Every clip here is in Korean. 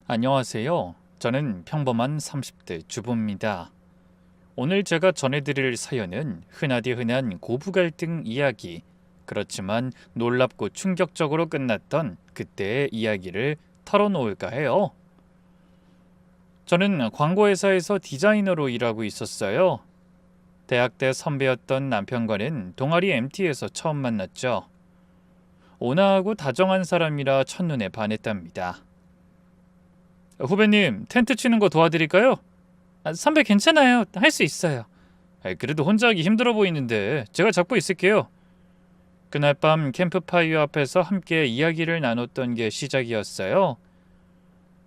안녕하세요. 저는 평범한 30대 주부입니다. 오늘 제가 전해드릴 사연은 흔하디 흔한 고부 갈등 이야기, 그렇지만 놀랍고 충격적으로 끝났던 그때의 이야기를 털어놓을까 해요. 저는 광고회사에서 디자이너로 일하고 있었어요. 대학 때 선배였던 남편과는 동아리 MT에서 처음 만났죠. 온화하고 다정한 사람이라 첫눈에 반했답니다. 후배님, 텐트 치는 거 도와드릴까요? 선배 괜찮아요. 할 수 있어요. 그래도 혼자 하기 힘들어 보이는데 제가 잡고 있을게요. 그날 밤 캠프파이어 앞에서 함께 이야기를 나눴던 게 시작이었어요.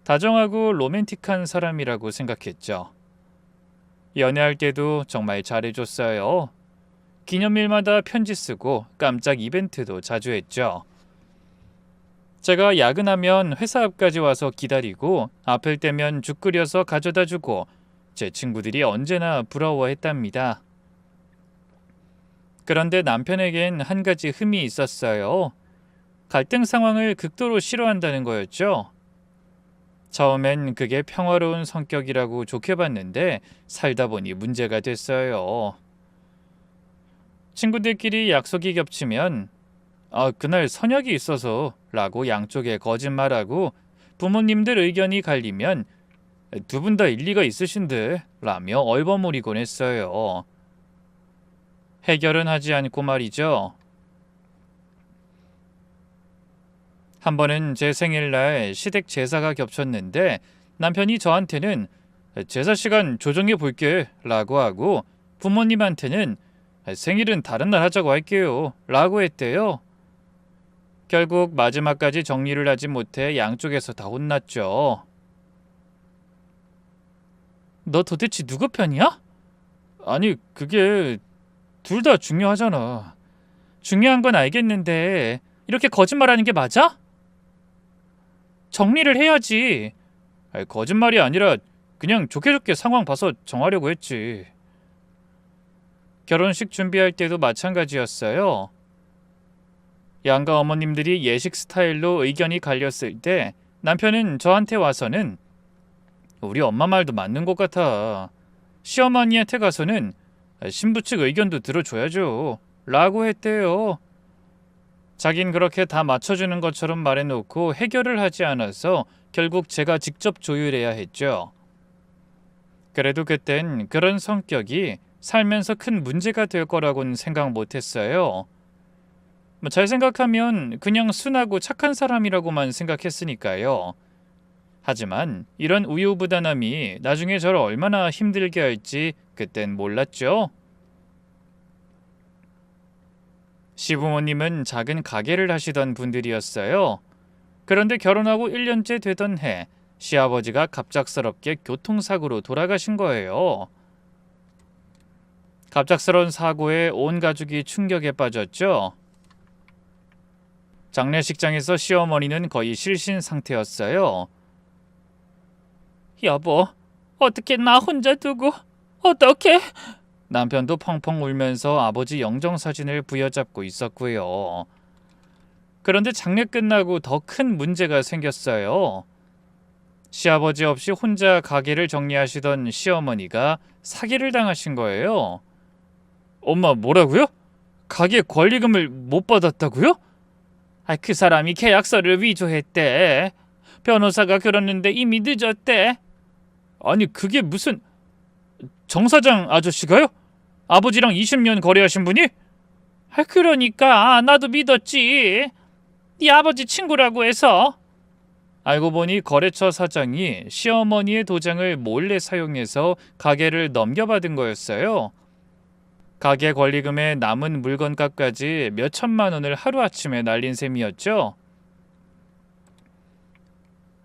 다정하고 로맨틱한 사람이라고 생각했죠. 연애할 때도 정말 잘해줬어요. 기념일마다 편지 쓰고 깜짝 이벤트도 자주 했죠. 제가 야근하면 회사 앞까지 와서 기다리고 아플 때면 죽 끓여서 가져다 주고 제 친구들이 언제나 부러워했답니다. 그런데 남편에겐 한 가지 흠이 있었어요. 갈등 상황을 극도로 싫어한다는 거였죠. 처음엔 그게 평화로운 성격이라고 좋게 봤는데 살다 보니 문제가 됐어요. 친구들끼리 약속이 겹치면 그날 선약이 있어서 라고 양쪽에 거짓말하고 부모님들 의견이 갈리면 두 분 다 일리가 있으신데 라며 얼버무리곤 했어요. 해결은 하지 않고 말이죠. 한 번은 제 생일날 시댁 제사가 겹쳤는데 남편이 저한테는 제사 시간 조정해 볼게 라고 하고 부모님한테는 생일은 다른 날 하자고 할게요 라고 했대요. 결국 마지막까지 정리를 하지 못해 양쪽에서 다 혼났죠. 너 도대체 누구 편이야? 아니, 그게 둘 다 중요하잖아. 중요한 건 알겠는데 이렇게 거짓말하는 게 맞아? 정리를 해야지. 거짓말이 아니라 그냥 좋게 좋게 상황 봐서 정하려고 했지. 결혼식 준비할 때도 마찬가지였어요. 양가 어머님들이 예식 스타일로 의견이 갈렸을 때 남편은 저한테 와서는 우리 엄마 말도 맞는 것 같아. 시어머니한테 가서는 신부 측 의견도 들어줘야죠 라고 했대요. 자긴 그렇게 다 맞춰주는 것처럼 말해놓고 해결을 하지 않아서 결국 제가 직접 조율해야 했죠. 그래도 그땐 그런 성격이 살면서 큰 문제가 될 거라고는 생각 못했어요. 잘 생각하면 그냥 순하고 착한 사람이라고만 생각했으니까요. 하지만 이런 우유부단함이 나중에 저를 얼마나 힘들게 할지 그땐 몰랐죠. 시부모님은 작은 가게를 하시던 분들이었어요. 그런데 결혼하고 1년째 되던 해 시아버지가 갑작스럽게 교통사고로 돌아가신 거예요. 갑작스러운 사고에 온 가족이 충격에 빠졌죠. 장례식장에서 시어머니는 거의 실신 상태였어요. 여보, 어떻게 나 혼자 두고 어떻게? 남편도 펑펑 울면서 아버지 영정사진을 부여잡고 있었고요. 그런데 장례 끝나고 더 큰 문제가 생겼어요. 시아버지 없이 혼자 가게를 정리하시던 시어머니가 사기를 당하신 거예요. 엄마, 뭐라고요? 가게 권리금을 못 받았다고요? 그 사람이 계약서를 위조했대. 변호사가 그러는데 이미 늦었대. 아니, 그게 무슨... 정 사장 아저씨가요? 아버지랑 20년 거래하신 분이? 그러니까 나도 믿었지. 네 아버지 친구라고 해서. 알고 보니 거래처 사장이 시어머니의 도장을 몰래 사용해서 가게를 넘겨받은 거였어요. 가게 권리금에 남은 물건값까지 몇 천만 원을 하루아침에 날린 셈이었죠.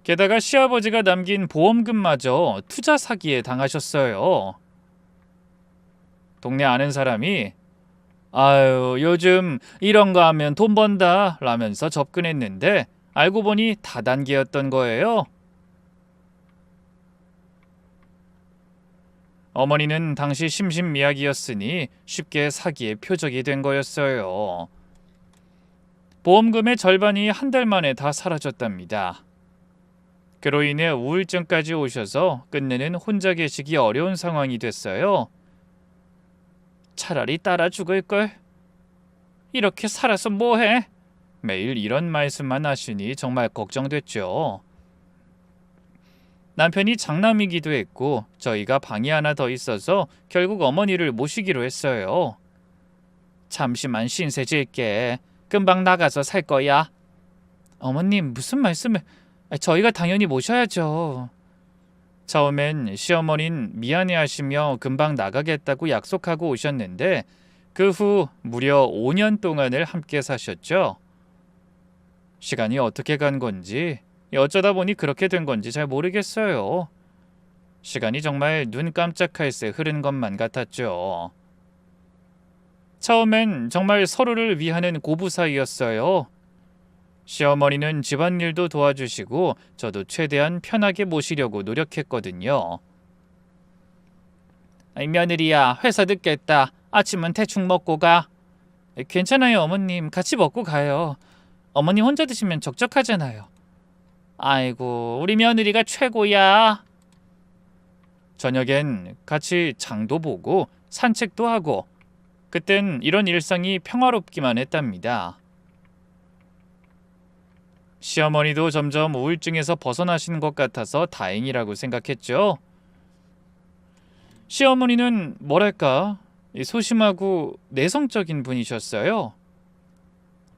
게다가 시아버지가 남긴 보험금마저 투자 사기에 당하셨어요. 동네 아는 사람이 아유, 요즘 이런 거 하면 돈 번다 라면서 접근했는데 알고 보니 다단계였던 거예요. 어머니는 당시 심신미약이었으니 쉽게 사기의 표적이 된 거였어요. 보험금의 절반이 한 달 만에 다 사라졌답니다. 그로 인해 우울증까지 오셔서 끝내는 혼자 계시기 어려운 상황이 됐어요. 차라리 따라 죽을걸. 이렇게 살아서 뭐해? 매일 이런 말씀만 하시니 정말 걱정됐죠. 남편이 장남이기도 했고 저희가 방이 하나 더 있어서 결국 어머니를 모시기로 했어요. 잠시만 신세질게. 금방 나가서 살 거야. 어머님 무슨 말씀을... 저희가 당연히 모셔야죠. 처음엔 시어머니는 미안해하시며 금방 나가겠다고 약속하고 오셨는데 그 후 무려 5년 동안을 함께 사셨죠. 시간이 어떻게 간 건지 어쩌다 보니 그렇게 된 건지 잘 모르겠어요. 시간이 정말 눈 깜짝할 새 흐른 것만 같았죠. 처음엔 정말 서로를 위하는 고부 사이였어요. 시어머니는 집안일도 도와주시고 저도 최대한 편하게 모시려고 노력했거든요. 며느리야, 회사 늦겠다. 아침은 대충 먹고 가. 괜찮아요, 어머님. 같이 먹고 가요. 어머니 혼자 드시면 적적하잖아요. 아이고, 우리 며느리가 최고야. 저녁엔 같이 장도 보고 산책도 하고 그땐 이런 일상이 평화롭기만 했답니다. 시어머니도 점점 우울증에서 벗어나시는 것 같아서 다행이라고 생각했죠. 시어머니는 뭐랄까 소심하고 내성적인 분이셨어요.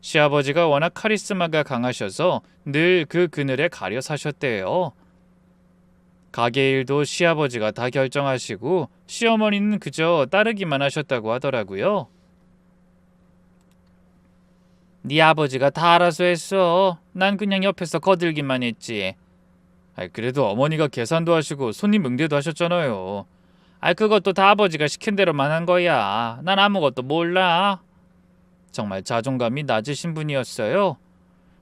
시아버지가 워낙 카리스마가 강하셔서 늘 그 그늘에 가려 사셨대요. 가게 일도 시아버지가 다 결정하시고 시어머니는 그저 따르기만 하셨다고 하더라고요. 네 아버지가 다 알아서 했어. 난 그냥 옆에서 거들기만 했지. 그래도 어머니가 계산도 하시고 손님 응대도 하셨잖아요. 그것도 다 아버지가 시킨 대로만 한 거야. 난 아무것도 몰라. 정말 자존감이 낮으신 분이었어요.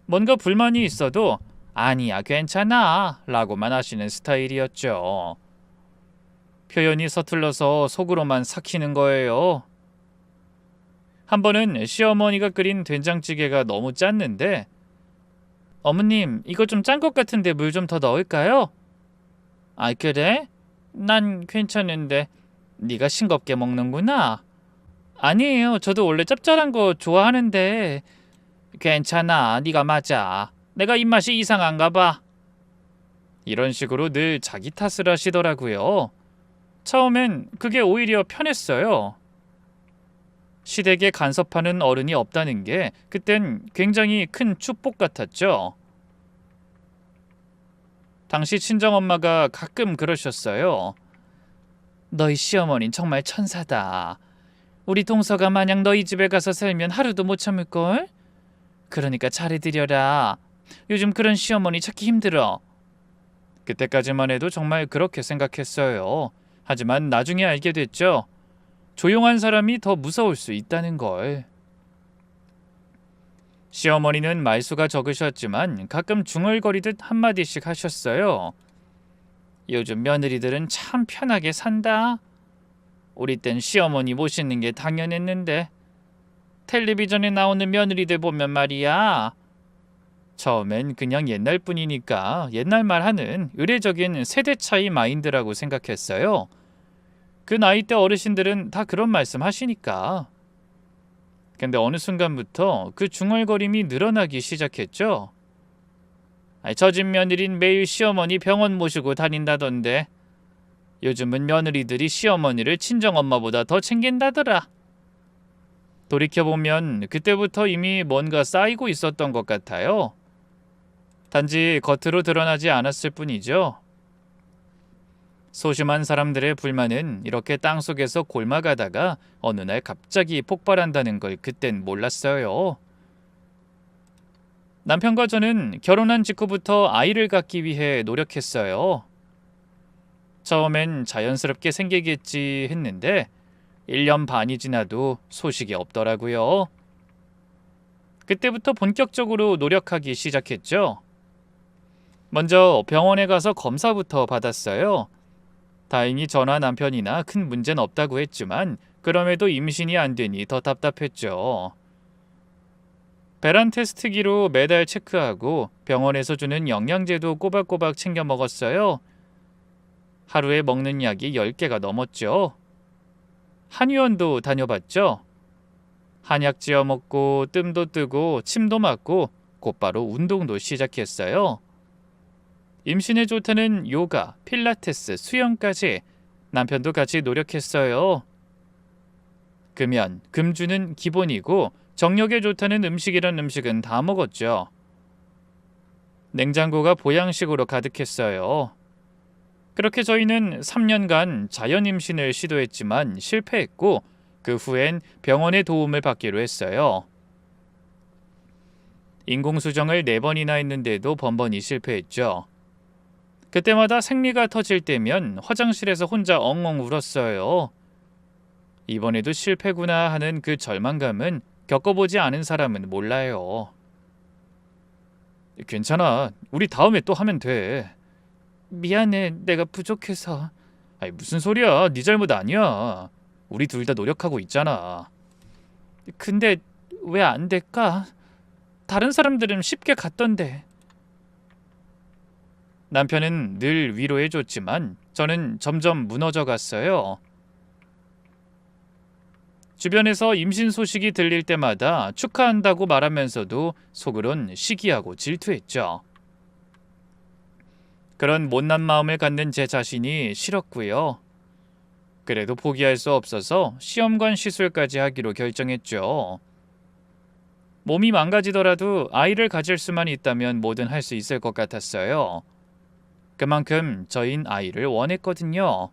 뭔가 불만이 있어도 아니야 괜찮아 라고만 하시는 스타일이었죠. 표현이 서툴러서 속으로만 삭히는 거예요. 한 번은 시어머니가 끓인 된장찌개가 너무 짰는데 어머님 이거 좀 짠 것 같은데 물 좀 더 넣을까요? 그래? 난 괜찮은데 네가 싱겁게 먹는구나. 아니에요. 저도 원래 짭짤한 거 좋아하는데. 괜찮아. 네가 맞아. 내가 입맛이 이상한가 봐. 이런 식으로 늘 자기 탓을 하시더라고요. 처음엔 그게 오히려 편했어요. 시댁에 간섭하는 어른이 없다는 게 그땐 굉장히 큰 축복 같았죠. 당시 친정엄마가 가끔 그러셨어요. 너희 시어머니는 정말 천사다. 우리 동서가 만약 너희 집에 가서 살면 하루도 못 참을걸? 그러니까 잘해드려라. 요즘 그런 시어머니 찾기 힘들어. 그때까지만 해도 정말 그렇게 생각했어요. 하지만 나중에 알게 됐죠. 조용한 사람이 더 무서울 수 있다는 걸. 시어머니는 말수가 적으셨지만 가끔 중얼거리듯 한마디씩 하셨어요. 요즘 며느리들은 참 편하게 산다. 우리 땐 시어머니 모시는 게 당연했는데 텔레비전에 나오는 며느리들 보면 말이야. 처음엔 그냥 옛날 뿐이니까 옛날 말 하는 의례적인 세대 차이 마인드라고 생각했어요. 그 나이대 어르신들은 다 그런 말씀 하시니까. 근데 어느 순간부터 그 중얼거림이 늘어나기 시작했죠. 저 집 며느린 매일 시어머니 병원 모시고 다닌다던데 요즘은 며느리들이 시어머니를 친정엄마보다 더 챙긴다더라. 돌이켜보면 그때부터 이미 뭔가 쌓이고 있었던 것 같아요. 단지 겉으로 드러나지 않았을 뿐이죠. 소심한 사람들의 불만은 이렇게 땅속에서 골마가다가 어느 날 갑자기 폭발한다는 걸 그땐 몰랐어요. 남편과 저는 결혼한 직후부터 아이를 갖기 위해 노력했어요. 처음엔 자연스럽게 생기겠지 했는데 1년 반이 지나도 소식이 없더라고요. 그때부터 본격적으로 노력하기 시작했죠. 먼저 병원에 가서 검사부터 받았어요. 다행히 저나 남편이나 큰 문제는 없다고 했지만 그럼에도 임신이 안 되니 더 답답했죠. 배란 테스트기로 매달 체크하고 병원에서 주는 영양제도 꼬박꼬박 챙겨 먹었어요. 하루에 먹는 약이 10개가 넘었죠. 한의원도 다녀봤죠. 한약 지어 먹고 뜸도 뜨고 침도 맞고 곧바로 운동도 시작했어요. 임신에 좋다는 요가, 필라테스, 수영까지 남편도 같이 노력했어요. 금연, 금주는 기본이고 정력에 좋다는 음식이란 음식은 다 먹었죠. 냉장고가 보양식으로 가득했어요. 그렇게 저희는 3년간 자연 임신을 시도했지만 실패했고 그 후엔 병원의 도움을 받기로 했어요. 인공수정을 4번이나 했는데도 번번이 실패했죠. 그때마다 생리가 터질 때면 화장실에서 혼자 엉엉 울었어요. 이번에도 실패구나 하는 그 절망감은 겪어보지 않은 사람은 몰라요. 괜찮아. 우리 다음에 또 하면 돼. 미안해. 내가 부족해서. 아니, 무슨 소리야. 네 잘못 아니야. 우리 둘 다 노력하고 있잖아. 근데 왜 안 될까? 다른 사람들은 쉽게 갔던데. 남편은 늘 위로해줬지만 저는 점점 무너져 갔어요. 주변에서 임신 소식이 들릴 때마다 축하한다고 말하면서도 속으론 시기하고 질투했죠. 그런 못난 마음을 갖는 제 자신이 싫었고요. 그래도 포기할 수 없어서 시험관 시술까지 하기로 결정했죠. 몸이 망가지더라도 아이를 가질 수만 있다면 뭐든 할 수 있을 것 같았어요. 그만큼 저흰 아이를 원했거든요.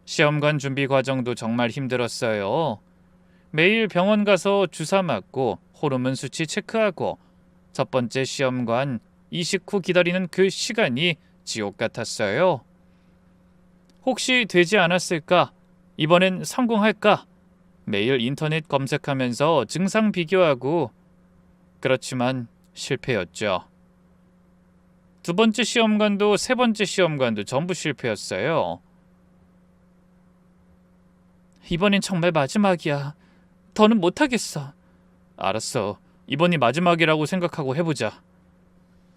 시험관 준비 과정도 정말 힘들었어요. 매일 병원 가서 주사 맞고 호르몬 수치 체크하고 첫 번째 시험관 이식 후 기다리는 그 시간이 지옥 같았어요. 혹시 되지 않았을까? 이번엔 성공할까? 매일 인터넷 검색하면서 증상 비교하고 그렇지만 실패였죠. 두 번째 시험관도 세 번째 시험관도 전부 실패였어요. 이번엔 정말 마지막이야. 더는 못하겠어. 알았어. 이번이 마지막이라고 생각하고 해보자.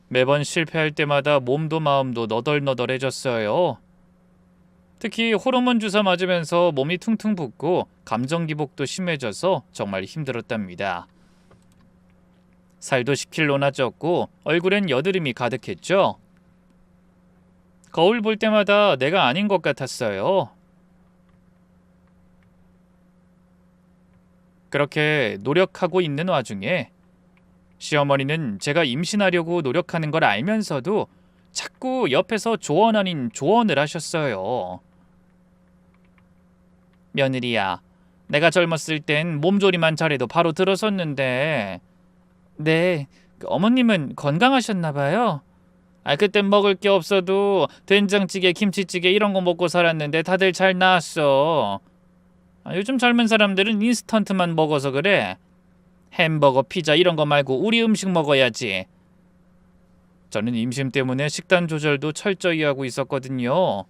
매번 실패할 때마다 몸도 마음도 너덜너덜해졌어요. 특히 호르몬 주사 맞으면서 몸이 퉁퉁 붓고 감정 기복도 심해져서 정말 힘들었답니다. 살도 10kg나 쪘고 얼굴엔 여드름이 가득했죠. 거울 볼 때마다 내가 아닌 것 같았어요. 그렇게 노력하고 있는 와중에 시어머니는 제가 임신하려고 노력하는 걸 알면서도 자꾸 옆에서 조언 아닌 조언을 하셨어요. 며느리야, 내가 젊었을 땐 몸조리만 잘해도 바로 들어섰는데. 네, 어머님은 건강하셨나 봐요. 그땐 먹을 게 없어도 된장찌개, 김치찌개 이런 거 먹고 살았는데 다들 잘 나았어. 요즘 젊은 사람들은 인스턴트만 먹어서 그래. 햄버거, 피자 이런 거 말고 우리 음식 먹어야지. 저는 임신 때문에 식단 조절도 철저히 하고 있었거든요.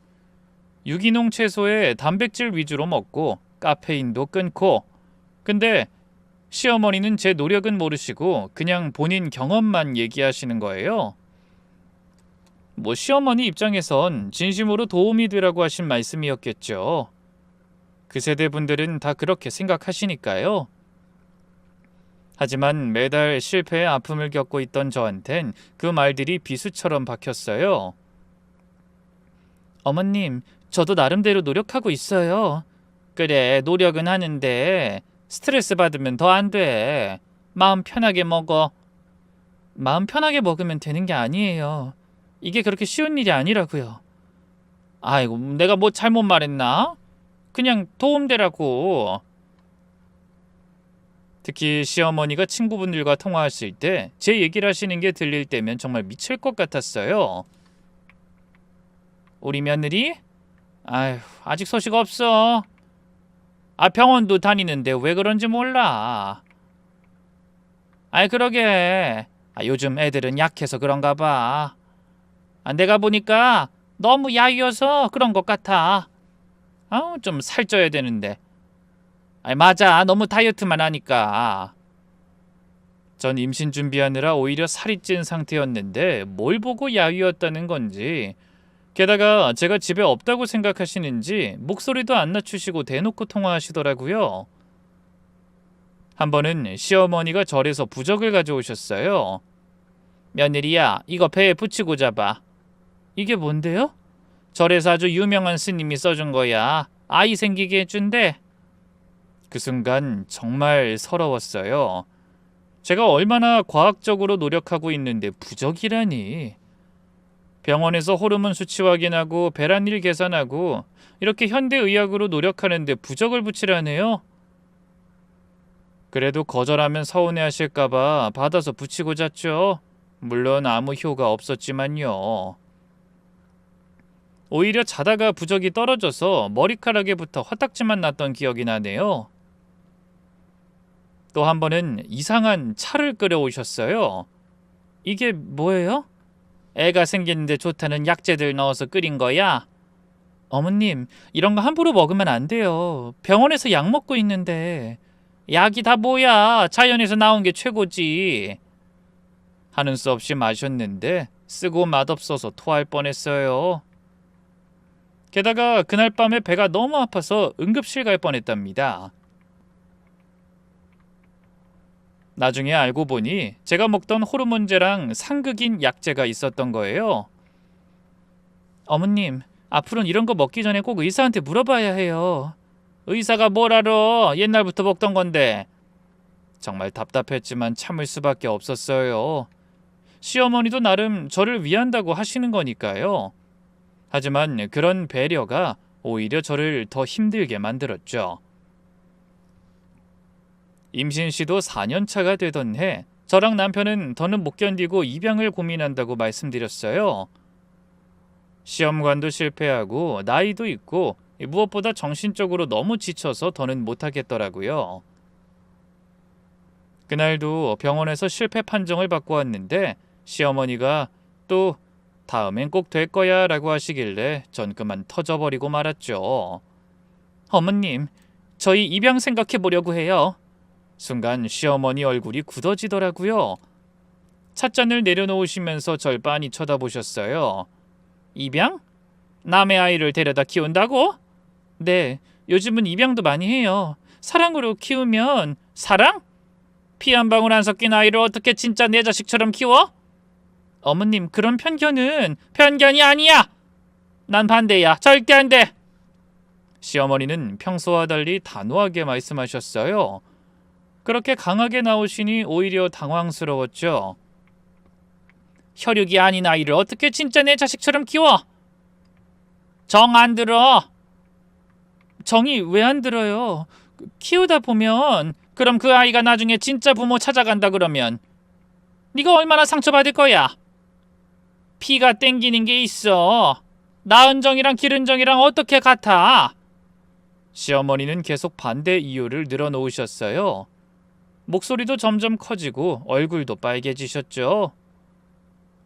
유기농 채소에 단백질 위주로 먹고 카페인도 끊고. 근데 시어머니는 제 노력은 모르시고 그냥 본인 경험만 얘기하시는 거예요. 뭐 시어머니 입장에선 진심으로 도움이 되라고 하신 말씀이었겠죠. 그 세대 분들은 다 그렇게 생각하시니까요. 하지만 매달 실패의 아픔을 겪고 있던 저한텐 그 말들이 비수처럼 박혔어요. 어머님, 저도 나름대로 노력하고 있어요. 그래, 노력은 하는데 스트레스 받으면 더 안 돼. 마음 편하게 먹어. 마음 편하게 먹으면 되는 게 아니에요. 이게 그렇게 쉬운 일이 아니라고요. 아이고, 내가 뭐 잘못 말했나? 그냥 도움되라고. 특히 시어머니가 친구분들과 통화하실 때 제 얘기를 하시는 게 들릴 때면 정말 미칠 것 같았어요. 우리 며느리? 아직 소식 없어. 병원도 다니는데 왜 그런지 몰라. 그러게. 요즘 애들은 약해서 그런가 봐. 내가 보니까 너무 야위어서 그런 것 같아. 좀 살쪄야 되는데. 맞아. 너무 다이어트만 하니까. 전 임신 준비하느라 오히려 살이 찐 상태였는데 뭘 보고 야위었다는 건지, 게다가 제가 집에 없다고 생각하시는지 목소리도 안 낮추시고 대놓고 통화하시더라고요. 한 번은 시어머니가 절에서 부적을 가져오셨어요. 며느리야, 이거 배에 붙이고 잡아. 이게 뭔데요? 절에서 아주 유명한 스님이 써준 거야. 아이 생기게 해준대. 그 순간 정말 서러웠어요. 제가 얼마나 과학적으로 노력하고 있는데 부적이라니. 병원에서 호르몬 수치 확인하고 배란일 계산하고 이렇게 현대의학으로 노력하는데 부적을 붙이라네요. 그래도 거절하면 서운해하실까봐 받아서 붙이고 잤죠. 물론 아무 효과 없었지만요. 오히려 자다가 부적이 떨어져서 머리카락에 붙어 화딱지만 났던 기억이 나네요. 또 한 번은 이상한 차를 끓여오셨어요. 이게 뭐예요? 애가 생기는데 좋다는 약재들 넣어서 끓인 거야. 어머님, 이런 거 함부로 먹으면 안 돼요. 병원에서 약 먹고 있는데. 약이 다 뭐야? 자연에서 나온 게 최고지. 하는 수 없이 마셨는데 쓰고 맛없어서 토할 뻔했어요. 게다가 그날 밤에 배가 너무 아파서 응급실 갈 뻔했답니다. 나중에 알고 보니 제가 먹던 호르몬제랑 상극인 약제가 있었던 거예요. 어머님, 앞으로는 이런 거 먹기 전에 꼭 의사한테 물어봐야 해요. 의사가 뭘 알아? 옛날부터 먹던 건데. 정말 답답했지만 참을 수밖에 없었어요. 시어머니도 나름 저를 위한다고 하시는 거니까요. 하지만 그런 배려가 오히려 저를 더 힘들게 만들었죠. 임신 시도 4년 차가 되던 해, 저랑 남편은 더는 못 견디고 입양을 고민한다고 말씀드렸어요. 시험관도 실패하고 나이도 있고 무엇보다 정신적으로 너무 지쳐서 더는 못하겠더라고요. 그날도 병원에서 실패 판정을 받고 왔는데 시어머니가 또 다음엔 꼭 될 거야 라고 하시길래 전 그만 터져버리고 말았죠. 어머님, 저희 입양 생각해 보려고 해요. 순간 시어머니 얼굴이 굳어지더라고요. 찻잔을 내려놓으시면서 절 빤히 쳐다보셨어요. 입양? 남의 아이를 데려다 키운다고? 네, 요즘은 입양도 많이 해요. 사랑으로 키우면. 사랑? 피 한 방울 안 섞인 아이를 어떻게 진짜 내 자식처럼 키워? 어머님, 그런 편견이 아니야. 난 반대야. 절대 안 돼. 시어머니는 평소와 달리 단호하게 말씀하셨어요. 그렇게 강하게 나오시니 오히려 당황스러웠죠. 혈육이 아닌 아이를 어떻게 진짜 내 자식처럼 키워? 정 안 들어. 정이 왜 안 들어요? 키우다 보면, 그럼 그 아이가 나중에 진짜 부모 찾아간다 그러면 네가 얼마나 상처받을 거야? 피가 땡기는 게 있어. 낳은 정이랑 기른 정이랑 어떻게 같아? 시어머니는 계속 반대 이유를 늘어놓으셨어요. 목소리도 점점 커지고 얼굴도 빨개지셨죠.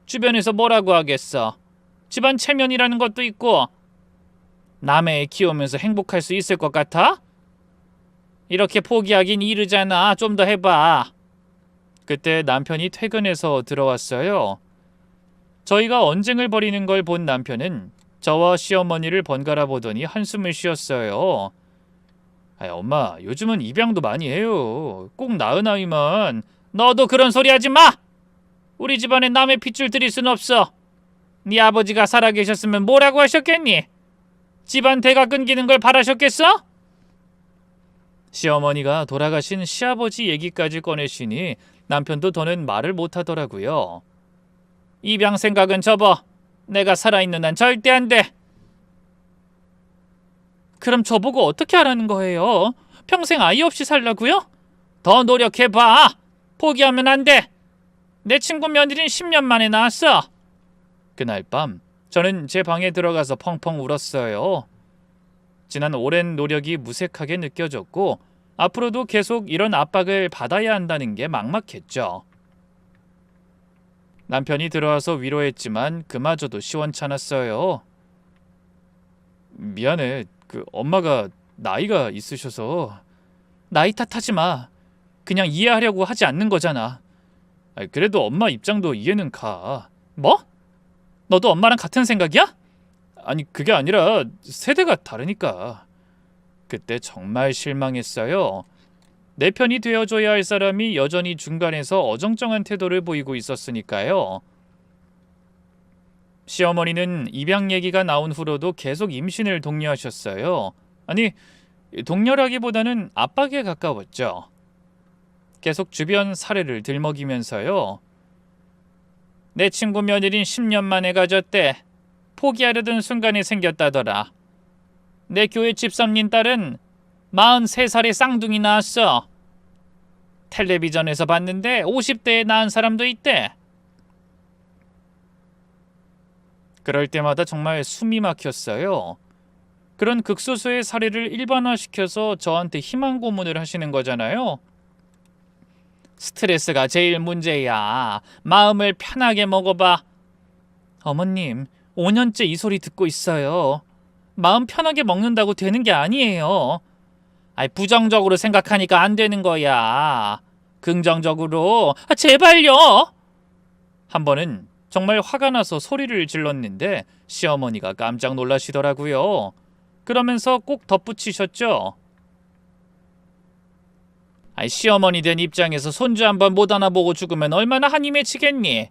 주변에서 뭐라고 하겠어. 집안 체면이라는 것도 있고. 남의 애 키우면서 행복할 수 있을 것 같아? 이렇게 포기하긴 이르잖아. 좀 더 해봐. 그때 남편이 퇴근해서 들어왔어요. 저희가 언쟁을 벌이는 걸 본 남편은 저와 시어머니를 번갈아 보더니 한숨을 쉬었어요. 엄마, 요즘은 입양도 많이 해요. 꼭 낳은 아이만. 너도 그런 소리 하지 마. 우리 집안에 남의 핏줄 들일 순 없어. 네 아버지가 살아계셨으면 뭐라고 하셨겠니? 집안 대가 끊기는 걸 바라셨겠어? 시어머니가 돌아가신 시아버지 얘기까지 꺼내시니 남편도 더는 말을 못하더라고요. 입양 생각은 접어. 내가 살아있는 한 절대 안 돼. 그럼 저보고 어떻게 하라는 거예요? 평생 아이 없이 살라고요? 더 노력해봐. 포기하면 안 돼. 내 친구 며느리는 10년 만에 낳았어. 그날 밤 저는 제 방에 들어가서 펑펑 울었어요. 지난 오랜 노력이 무색하게 느껴졌고 앞으로도 계속 이런 압박을 받아야 한다는 게 막막했죠. 남편이 들어와서 위로했지만 그마저도 시원찮았어요. 미안해. 엄마가 나이가 있으셔서. 나이 탓하지 마. 그냥 이해하려고 하지 않는 거잖아. 그래도 엄마 입장도 이해는 가. 뭐? 너도 엄마랑 같은 생각이야? 아니 그게 아니라 세대가 다르니까. 그때 정말 실망했어요. 내 편이 되어줘야 할 사람이 여전히 중간에서 어정쩡한 태도를 보이고 있었으니까요. 시어머니는 입양 얘기가 나온 후로도 계속 임신을 독려하셨어요. 아니 독려라기보다는 압박에 가까웠죠. 계속 주변 사례를 들먹이면서요. 내 친구 며느린 10년 만에 가졌대. 포기하려던 순간에 생겼다더라. 내 교회 집사님 딸은 43살에 쌍둥이 낳았어. 텔레비전에서 봤는데 50대에 낳은 사람도 있대. 그럴 때마다 정말 숨이 막혔어요. 그런 극소수의 사례를 일반화시켜서 저한테 희망 고문을 하시는 거잖아요. 스트레스가 제일 문제야. 마음을 편하게 먹어봐. 어머님, 5년째 이 소리 듣고 있어요. 마음 편하게 먹는다고 되는 게 아니에요. 부정적으로 생각하니까 안 되는 거야. 긍정적으로. 제발요. 한 번은 정말 화가 나서 소리를 질렀는데 시어머니가 깜짝 놀라시더라고요. 그러면서 꼭 덧붙이셨죠. 시어머니 된 입장에서 손주 한번 못 안아보고 죽으면 얼마나 한이 맺히겠니?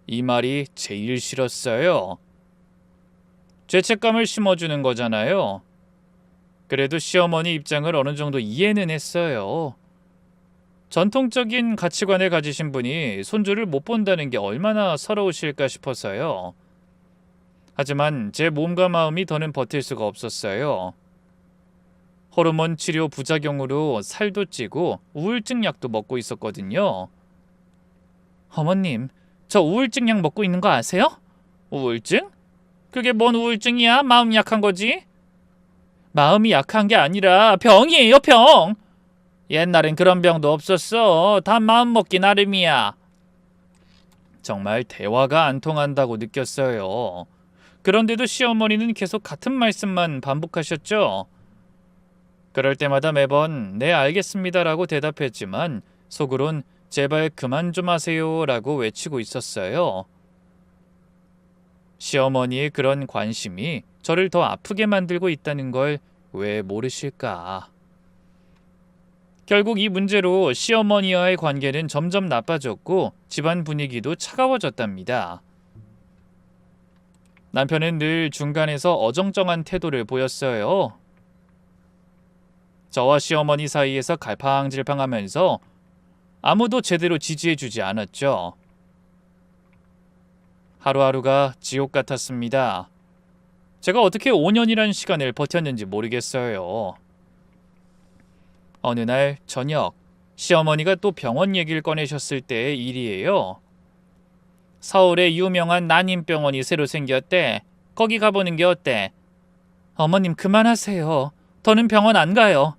이 말이 제일 싫었어요. 죄책감을 심어주는 거잖아요. 그래도 시어머니 입장을 어느 정도 이해는 했어요. 전통적인 가치관을 가지신 분이 손주를 못 본다는 게 얼마나 서러우실까 싶어서요. 하지만 제 몸과 마음이 더는 버틸 수가 없었어요. 호르몬 치료 부작용으로 살도 찌고 우울증 약도 먹고 있었거든요. 어머님, 저 우울증 약 먹고 있는 거 아세요? 우울증? 그게 뭔 우울증이야? 마음 약한 거지? 마음이 약한 게 아니라 병이에요, 병. 옛날엔 그런 병도 없었어. 다 마음 먹기 나름이야. 정말 대화가 안 통한다고 느꼈어요. 그런데도 시어머니는 계속 같은 말씀만 반복하셨죠. 그럴 때마다 매번 네 알겠습니다라고 대답했지만 속으론 제발 그만 좀 하세요라고 외치고 있었어요. 시어머니의 그런 관심이 저를 더 아프게 만들고 있다는 걸 왜 모르실까. 결국 이 문제로 시어머니와의 관계는 점점 나빠졌고 집안 분위기도 차가워졌답니다. 남편은 늘 중간에서 어정쩡한 태도를 보였어요. 저와 시어머니 사이에서 갈팡질팡하면서 아무도 제대로 지지해주지 않았죠. 하루하루가 지옥 같았습니다. 제가 어떻게 5년이란 시간을 버텼는지 모르겠어요. 어느 날 저녁, 시어머니가 또 병원 얘기를 꺼내셨을 때의 일이에요. 서울에 유명한 난임병원이 새로 생겼대. 거기 가보는 게 어때? 어머님 그만하세요. 더는 병원 안 가요.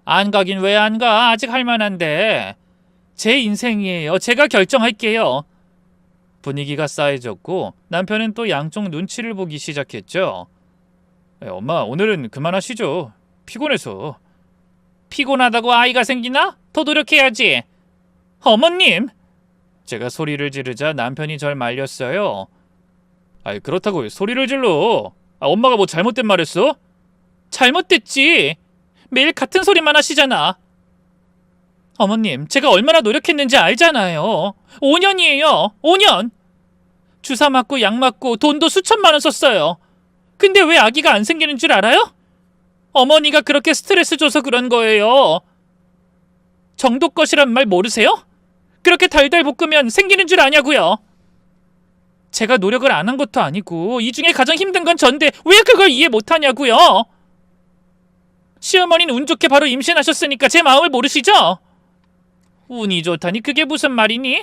안 가긴 왜 안 가? 아직 할만한데. 제 인생이에요. 제가 결정할게요. 분위기가 싸해졌고 남편은 또 양쪽 눈치를 보기 시작했죠. 엄마 오늘은 그만하시죠. 피곤해서. 피곤하다고 아이가 생기나? 더 노력해야지. 어머님! 제가 소리를 지르자 남편이 절 말렸어요. 그렇다고 소리를 질러. 엄마가 뭐 잘못된 말 했어? 잘못됐지. 매일 같은 소리만 하시잖아. 어머님, 제가 얼마나 노력했는지 알잖아요. 5년이에요. 5년. 주사 맞고 약 맞고 돈도 수천만 원 썼어요. 근데 왜 아기가 안 생기는 줄 알아요? 어머니가 그렇게 스트레스 줘서 그런 거예요. 정도 것이란 말 모르세요? 그렇게 달달 볶으면 생기는 줄 아냐고요. 제가 노력을 안 한 것도 아니고 이 중에 가장 힘든 건 전데 왜 그걸 이해 못하냐고요. 시어머니는 운 좋게 바로 임신하셨으니까 제 마음을 모르시죠? 운이 좋다니 그게 무슨 말이니?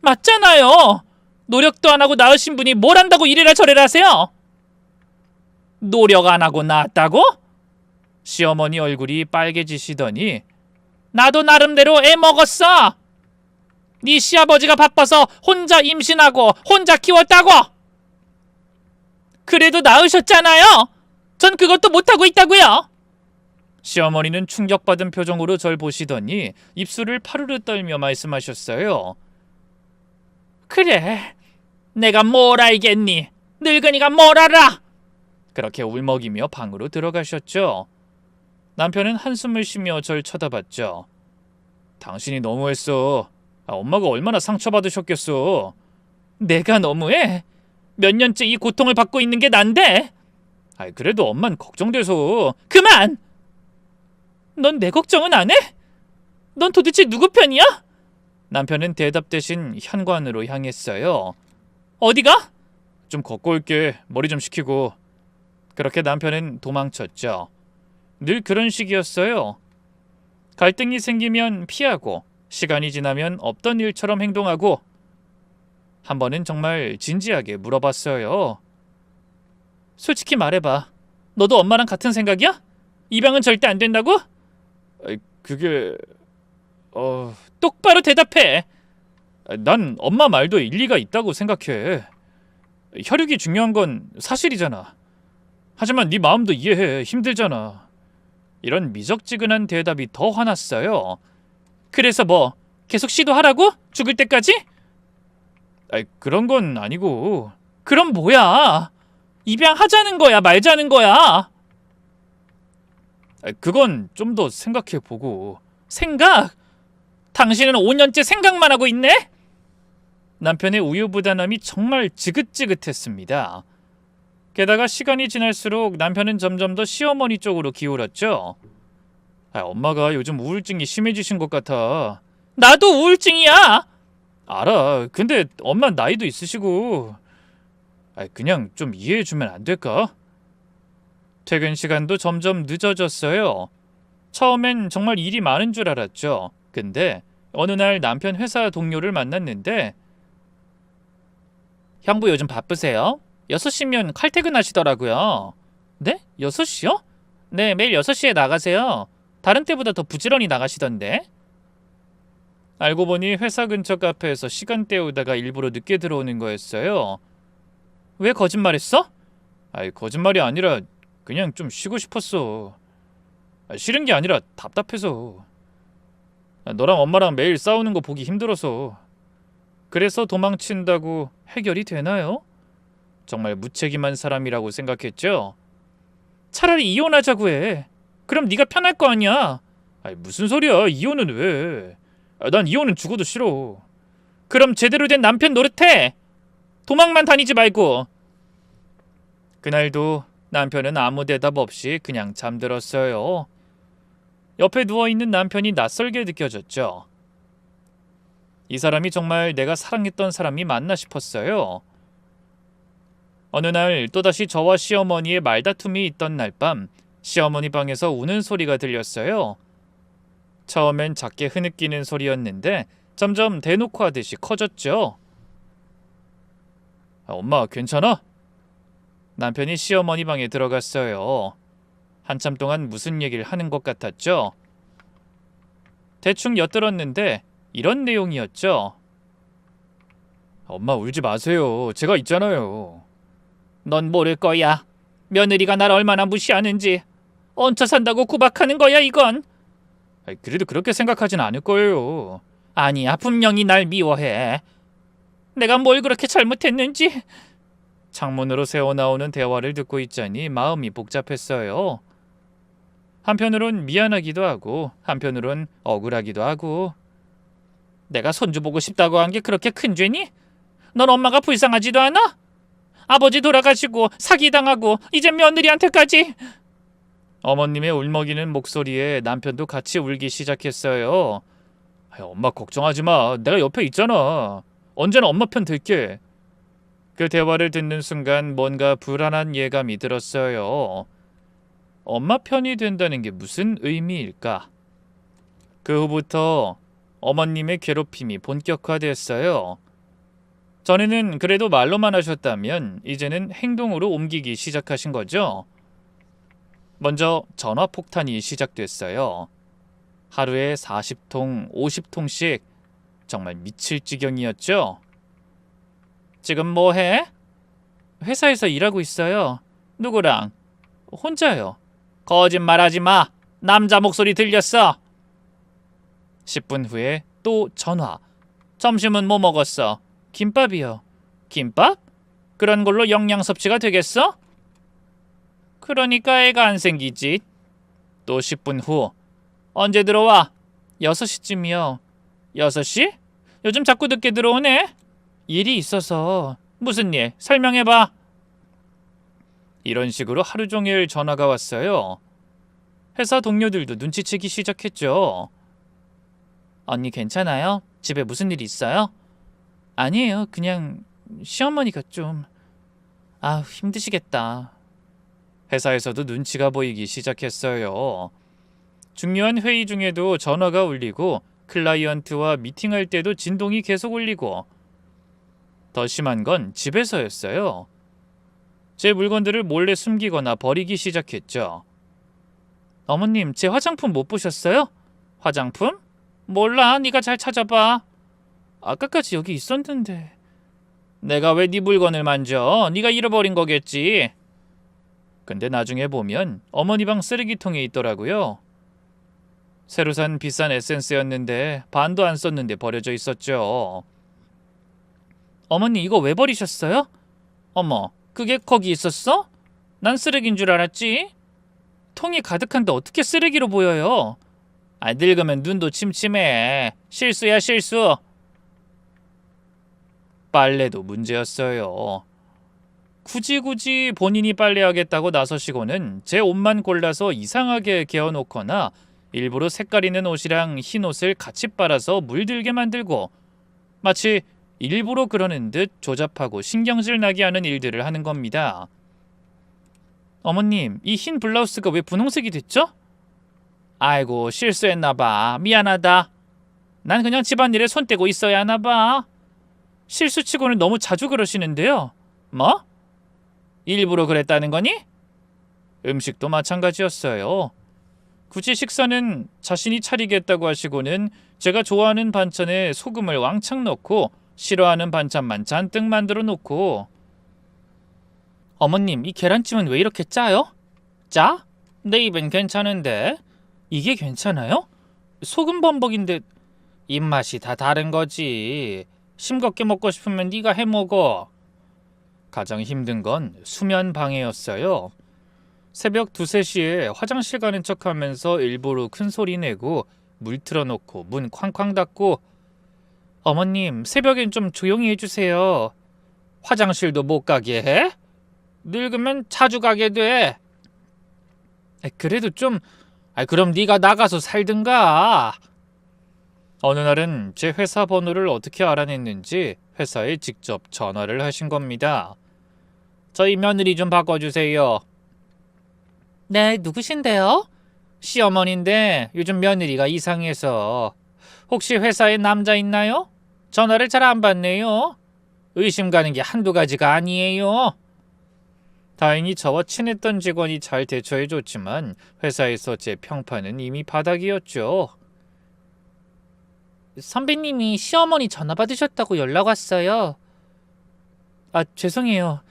맞잖아요. 노력도 안 하고 낳으신 분이 뭘 한다고 이래라 저래라 하세요? 노력 안 하고 낳았다고? 시어머니 얼굴이 빨개지시더니 나도 나름대로 애 먹었어. 네 시아버지가 바빠서 혼자 임신하고 혼자 키웠다고. 그래도 낳으셨잖아요. 전 그것도 못하고 있다고요. 시어머니는 충격받은 표정으로 절 보시더니 입술을 파르르 떨며 말씀하셨어요. 그래, 내가 뭘 알겠니? 늙은이가 뭘 알아? 그렇게 울먹이며 방으로 들어가셨죠. 남편은 한숨을 쉬며 절 쳐다봤죠. 당신이 너무했어. 엄마가 얼마나 상처받으셨겠어. 내가 너무해? 몇 년째 이 고통을 받고 있는 게 난데? 그래도 엄만 걱정돼서. 그만! 넌 내 걱정은 안 해? 넌 도대체 누구 편이야? 남편은 대답 대신 현관으로 향했어요. 어디가? 좀 걷고 올게. 머리 좀 식히고. 그렇게 남편은 도망쳤죠. 늘 그런 식이었어요. 갈등이 생기면 피하고 시간이 지나면 없던 일처럼 행동하고 한 번은 정말 진지하게 물어봤어요. 솔직히 말해봐. 너도 엄마랑 같은 생각이야? 입양은 절대 안 된다고? 그게... 똑바로 대답해. 난 엄마 말도 일리가 있다고 생각해. 혈육이 중요한 건 사실이잖아. 하지만 네 마음도 이해해. 힘들잖아. 이런 미적지근한 대답이 더 화났어요. 그래서 뭐 계속 시도하라고? 죽을 때까지? 그런 건 아니고. 그럼 뭐야? 입양하자는 거야, 말자는 거야? 그건 좀 더 생각해보고. 생각? 당신은 5년째 생각만 하고 있네? 남편의 우유부단함이 정말 지긋지긋했습니다. 게다가 시간이 지날수록 남편은 점점 더 시어머니 쪽으로 기울었죠. 엄마가 요즘 우울증이 심해지신 것 같아. 나도 우울증이야! 알아. 근데 엄마 나이도 있으시고. 그냥 좀 이해해주면 안 될까? 퇴근 시간도 점점 늦어졌어요. 처음엔 정말 일이 많은 줄 알았죠. 근데 어느 날 남편 회사 동료를 만났는데 형부 요즘 바쁘세요? 6시면 칼퇴근하시더라고요. 네? 6시요? 네, 매일 6시에 나가세요. 다른 때보다 더 부지런히 나가시던데. 알고 보니 회사 근처 카페에서 시간 때우다가 일부러 늦게 들어오는 거였어요. 왜 거짓말했어? 거짓말이 아니라 그냥 좀 쉬고 싶었어. 싫은 게 아니라 답답해서. 너랑 엄마랑 매일 싸우는 거 보기 힘들어서. 그래서 도망친다고 해결이 되나요? 정말 무책임한 사람이라고 생각했죠. 차라리 이혼하자고 해. 그럼 네가 편할 거 아니야. 무슨 소리야. 이혼은 왜? 난 이혼은 죽어도 싫어. 그럼 제대로 된 남편 노릇해. 도망만 다니지 말고. 그날도 남편은 아무 대답 없이 그냥 잠들었어요. 옆에 누워있는 남편이 낯설게 느껴졌죠. 이 사람이 정말 내가 사랑했던 사람이 맞나 싶었어요. 어느 날 또다시 저와 시어머니의 말다툼이 있던 날 밤 시어머니 방에서 우는 소리가 들렸어요. 처음엔 작게 흐느끼는 소리였는데 점점 대놓고 하듯이 커졌죠. 엄마 괜찮아? 남편이 시어머니 방에 들어갔어요. 한참 동안 무슨 얘기를 하는 것 같았죠. 대충 엿들었는데 이런 내용이었죠. 엄마 울지 마세요. 제가 있잖아요. 넌 모를 거야. 며느리가 날 얼마나 무시하는지. 얹혀 산다고 구박하는 거야 이건. 그래도 그렇게 생각하진 않을 거예요. 아니야, 분명히 날 미워해. 내가 뭘 그렇게 잘못했는지. 창문으로 새어나오는 대화를 듣고 있자니 마음이 복잡했어요. 한편으론 미안하기도 하고 한편으론 억울하기도 하고. 내가 손주 보고 싶다고 한 게 그렇게 큰 죄니? 넌 엄마가 불쌍하지도 않아? 아버지 돌아가시고 사기당하고 이제 며느리한테까지. 어머님의 울먹이는 목소리에 남편도 같이 울기 시작했어요. 엄마 걱정하지 마. 내가 옆에 있잖아. 언제나 엄마 편 들게. 그 대화를 듣는 순간 뭔가 불안한 예감이 들었어요. 엄마 편이 된다는 게 무슨 의미일까? 그 후부터 어머님의 괴롭힘이 본격화됐어요. 전에는 그래도 말로만 하셨다면 이제는 행동으로 옮기기 시작하신 거죠. 먼저 전화폭탄이 시작됐어요. 하루에 40통, 50통씩. 정말 미칠 지경이었죠. 지금 뭐 해? 회사에서 일하고 있어요. 누구랑? 혼자요. 거짓말하지 마. 남자 목소리 들렸어. 10분 후에 또 전화. 점심은 뭐 먹었어? 김밥이요. 김밥? 그런 걸로 영양 섭취가 되겠어? 그러니까 애가 안 생기지. 또 10분 후. 언제 들어와? 6시쯤이요. 6시? 요즘 자꾸 늦게 들어오네? 일이 있어서. 무슨 일? 설명해봐. 이런 식으로 하루 종일 전화가 왔어요. 회사 동료들도 눈치채기 시작했죠. 언니 괜찮아요? 집에 무슨 일 있어요? 아니에요. 그냥 시어머니가 좀... 힘드시겠다. 회사에서도 눈치가 보이기 시작했어요. 중요한 회의 중에도 전화가 울리고 클라이언트와 미팅할 때도 진동이 계속 울리고 더 심한 건 집에서였어요. 제 물건들을 몰래 숨기거나 버리기 시작했죠. 어머님, 제 화장품 못 보셨어요? 화장품? 몰라, 네가 잘 찾아봐. 아까까지 여기 있었는데. 내가 왜 네 물건을 만져? 네가 잃어버린 거겠지. 근데 나중에 보면 어머니 방 쓰레기통에 있더라고요. 새로 산 비싼 에센스였는데 반도 안 썼는데 버려져 있었죠. 어머니 이거 왜 버리셨어요? 어머, 그게 거기 있었어? 난 쓰레기인 줄 알았지. 통이 가득한데 어떻게 쓰레기로 보여요? 늙으면 눈도 침침해. 실수야 실수. 빨래도 문제였어요. 굳이 본인이 빨래하겠다고 나서시고는 제 옷만 골라서 이상하게 개어놓거나 일부러 색깔 있는 옷이랑 흰 옷을 같이 빨아서 물들게 만들고 마치 일부러 그러는 듯 조잡하고 신경질 나게 하는 일들을 하는 겁니다. 어머님, 이 흰 블라우스가 왜 분홍색이 됐죠? 아이고, 실수했나봐. 미안하다. 난 그냥 집안일에 손 떼고 있어야 하나봐. 실수치고는 너무 자주 그러시는데요. 뭐? 일부러 그랬다는 거니? 음식도 마찬가지였어요. 굳이 식사는 자신이 차리겠다고 하시고는 제가 좋아하는 반찬에 소금을 왕창 넣고 싫어하는 반찬만 잔뜩 만들어 놓고 어머님, 이 계란찜은 왜 이렇게 짜요? 짜? 내 입엔 괜찮은데. 이게 괜찮아요? 소금 범벅인데 입맛이 다 다른 거지. 싱겁게 먹고 싶으면 네가 해 먹어. 가장 힘든 건 수면 방해였어요. 새벽 2, 3시에 화장실 가는 척하면서 일부러 큰 소리 내고 물 틀어놓고 문 쾅쾅 닫고 어머님, 새벽엔 좀 조용히 해주세요. 화장실도 못 가게 해? 늙으면 자주 가게 돼. 그래도 좀... 그럼 네가 나가서 살든가. 어느 날은 제 회사 번호를 어떻게 알아냈는지 회사에 직접 전화를 하신 겁니다. 저희 며느리 좀 바꿔주세요. 네, 누구신데요? 시어머니인데 요즘 며느리가 이상해서. 혹시 회사에 남자 있나요? 전화를 잘 안 받네요. 의심 가는 게 한두 가지가 아니에요. 다행히 저와 친했던 직원이 잘 대처해줬지만 회사에서 제 평판은 이미 바닥이었죠. 선배님이 시어머니 전화 받으셨다고 연락 왔어요. 죄송해요.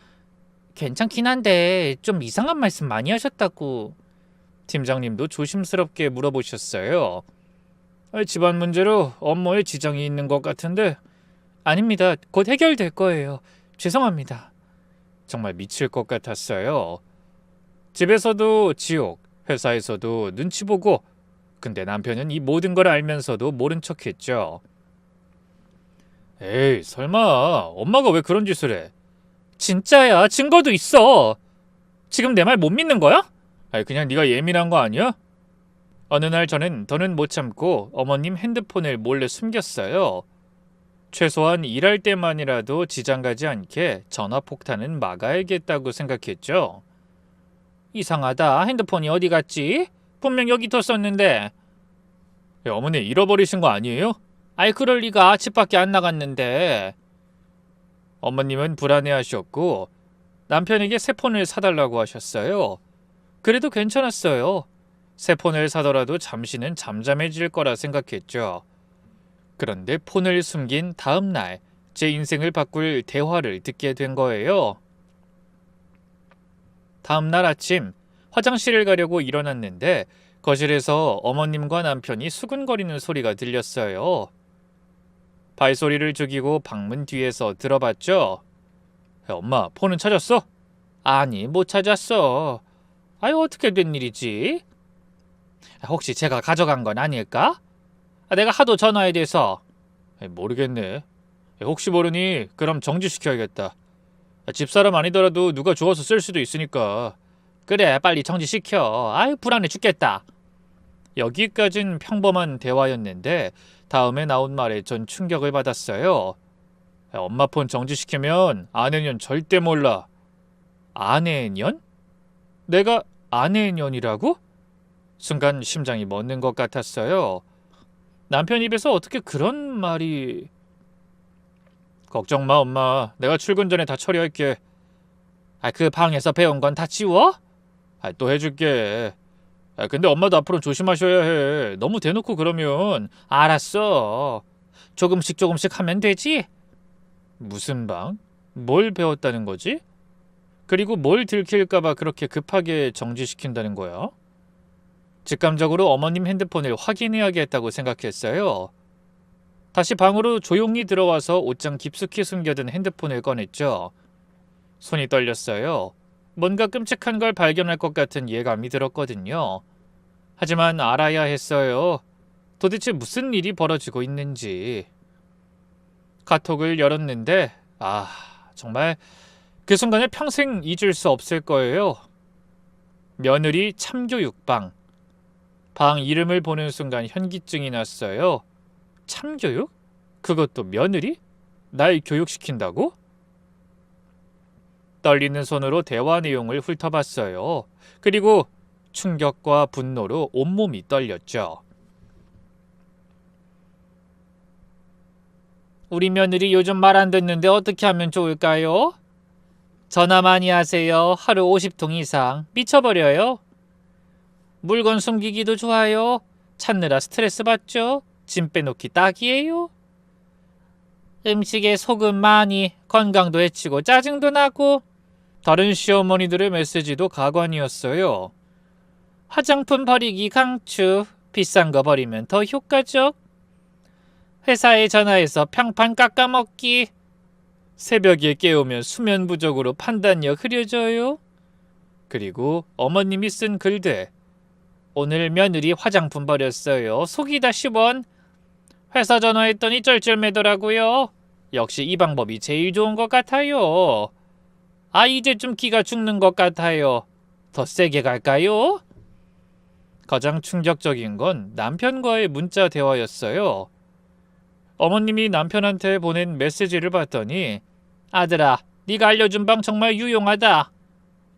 괜찮긴 한데 좀 이상한 말씀 많이 하셨다고. 팀장님도 조심스럽게 물어보셨어요. 집안 문제로 업무에 지장이 있는 것 같은데. 아닙니다. 곧 해결될 거예요. 죄송합니다. 정말 미칠 것 같았어요. 집에서도 지옥, 회사에서도 눈치 보고, 근데 남편은 이 모든 걸 알면서도 모른 척했죠. 에이, 설마 엄마가 왜 그런 짓을 해? 진짜야, 증거도 있어. 지금 내 말 못 믿는 거야? 그냥 네가 예민한 거 아니야? 어느 날 저는 더는 못 참고 어머님 핸드폰을 몰래 숨겼어요. 최소한 일할 때만이라도 지장가지 않게 전화 폭탄은 막아야겠다고 생각했죠. 이상하다. 핸드폰이 어디 갔지? 분명 여기 뒀었는데. 어머니 잃어버리신 거 아니에요? 그럴 리가. 집 밖에 안 나갔는데. 어머님은 불안해하셨고 남편에게 새 폰을 사달라고 하셨어요. 그래도 괜찮았어요. 새 폰을 사더라도 잠시는 잠잠해질 거라 생각했죠. 그런데 폰을 숨긴 다음 날 제 인생을 바꿀 대화를 듣게 된 거예요. 다음 날 아침 화장실을 가려고 일어났는데 거실에서 어머님과 남편이 수근거리는 소리가 들렸어요. 발소리를 죽이고 방문 뒤에서 들어봤죠. 엄마, 폰은 찾았어? 아니, 못 찾았어. 아유, 어떻게 된 일이지? 혹시 제가 가져간 건 아닐까? 내가 하도 전화에 대해서. 모르겠네. 혹시 모르니 그럼 정지시켜야겠다. 집사람 아니더라도 누가 주워서 쓸 수도 있으니까. 그래, 빨리 정지시켜. 아유, 불안해 죽겠다. 여기까진 평범한 대화였는데 다음에 나온 말에 전 충격을 받았어요. 엄마 폰 정지시키면 아내 년 절대 몰라. 아내의 년? 내가 아내의 년이라고? 순간 심장이 멎는 것 같았어요. 남편 입에서 어떻게 그런 말이... 걱정 마, 엄마. 내가 출근 전에 다 처리할게. 그 방에서 배운 건 다 지워? 또 해줄게. 근데 엄마도 앞으로 조심하셔야 해. 너무 대놓고 그러면. 알았어. 조금씩 조금씩 하면 되지? 무슨 방? 뭘 배웠다는 거지? 그리고 뭘 들킬까봐 그렇게 급하게 정지시킨다는 거야? 직감적으로 어머님 핸드폰을 확인해야겠다고 생각했어요. 다시 방으로 조용히 들어와서 옷장 깊숙이 숨겨둔 핸드폰을 꺼냈죠. 손이 떨렸어요. 뭔가 끔찍한 걸 발견할 것 같은 예감이 들었거든요. 하지만 알아야 했어요. 도대체 무슨 일이 벌어지고 있는지. 카톡을 열었는데 정말 그 순간을 평생 잊을 수 없을 거예요. 며느리 참교육방. 방 이름을 보는 순간 현기증이 났어요. 참교육? 그것도 며느리? 날 교육시킨다고? 떨리는 손으로 대화 내용을 훑어봤어요. 그리고 충격과 분노로 온몸이 떨렸죠. 우리 며느리 요즘 말 안 듣는데 어떻게 하면 좋을까요? 전화 많이 하세요. 하루 50통 이상. 미쳐버려요. 물건 숨기기도 좋아요. 찾느라 스트레스 받죠. 짐 빼놓기 딱이에요. 음식에 소금 많이, 건강도 해치고 짜증도 나고. 다른 시어머니들의 메시지도 가관이었어요. 화장품 버리기 강추. 비싼 거 버리면 더 효과적. 회사에 전화해서 평판 깎아먹기. 새벽에 깨우면 수면 부족으로 판단력 흐려져요. 그리고 어머님이 쓴 글들. 오늘 며느리 화장품 버렸어요. 속이 다 시원. 회사 전화했더니 쩔쩔매더라고요. 역시 이 방법이 제일 좋은 것 같아요. 이제 좀 기가 죽는 것 같아요. 더 세게 갈까요? 가장 충격적인 건 남편과의 문자 대화였어요. 어머님이 남편한테 보낸 메시지를 봤더니 아들아, 네가 알려준 방 정말 유용하다.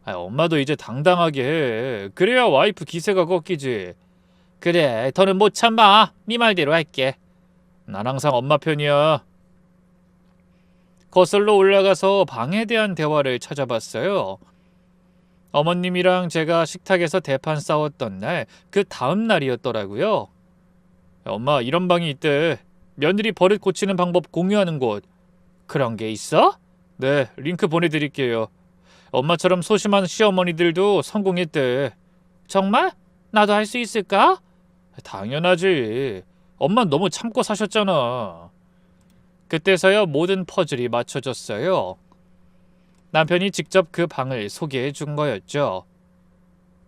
엄마도 이제 당당하게 해. 그래야 와이프 기세가 꺾이지. 그래, 더는 못 참아. 네 말대로 할게. 난 항상 엄마 편이야. 거슬러 올라가서 방에 대한 대화를 찾아봤어요. 어머님이랑 제가 식탁에서 대판 싸웠던 날, 그 다음 날이었더라고요. 엄마, 이런 방이 있대. 며느리 버릇 고치는 방법 공유하는 곳. 그런 게 있어? 네, 링크 보내드릴게요. 엄마처럼 소심한 시어머니들도 성공했대. 정말? 나도 할 수 있을까? 당연하지. 엄마 너무 참고 사셨잖아. 그때서야 모든 퍼즐이 맞춰졌어요. 남편이 직접 그 방을 소개해 준 거였죠.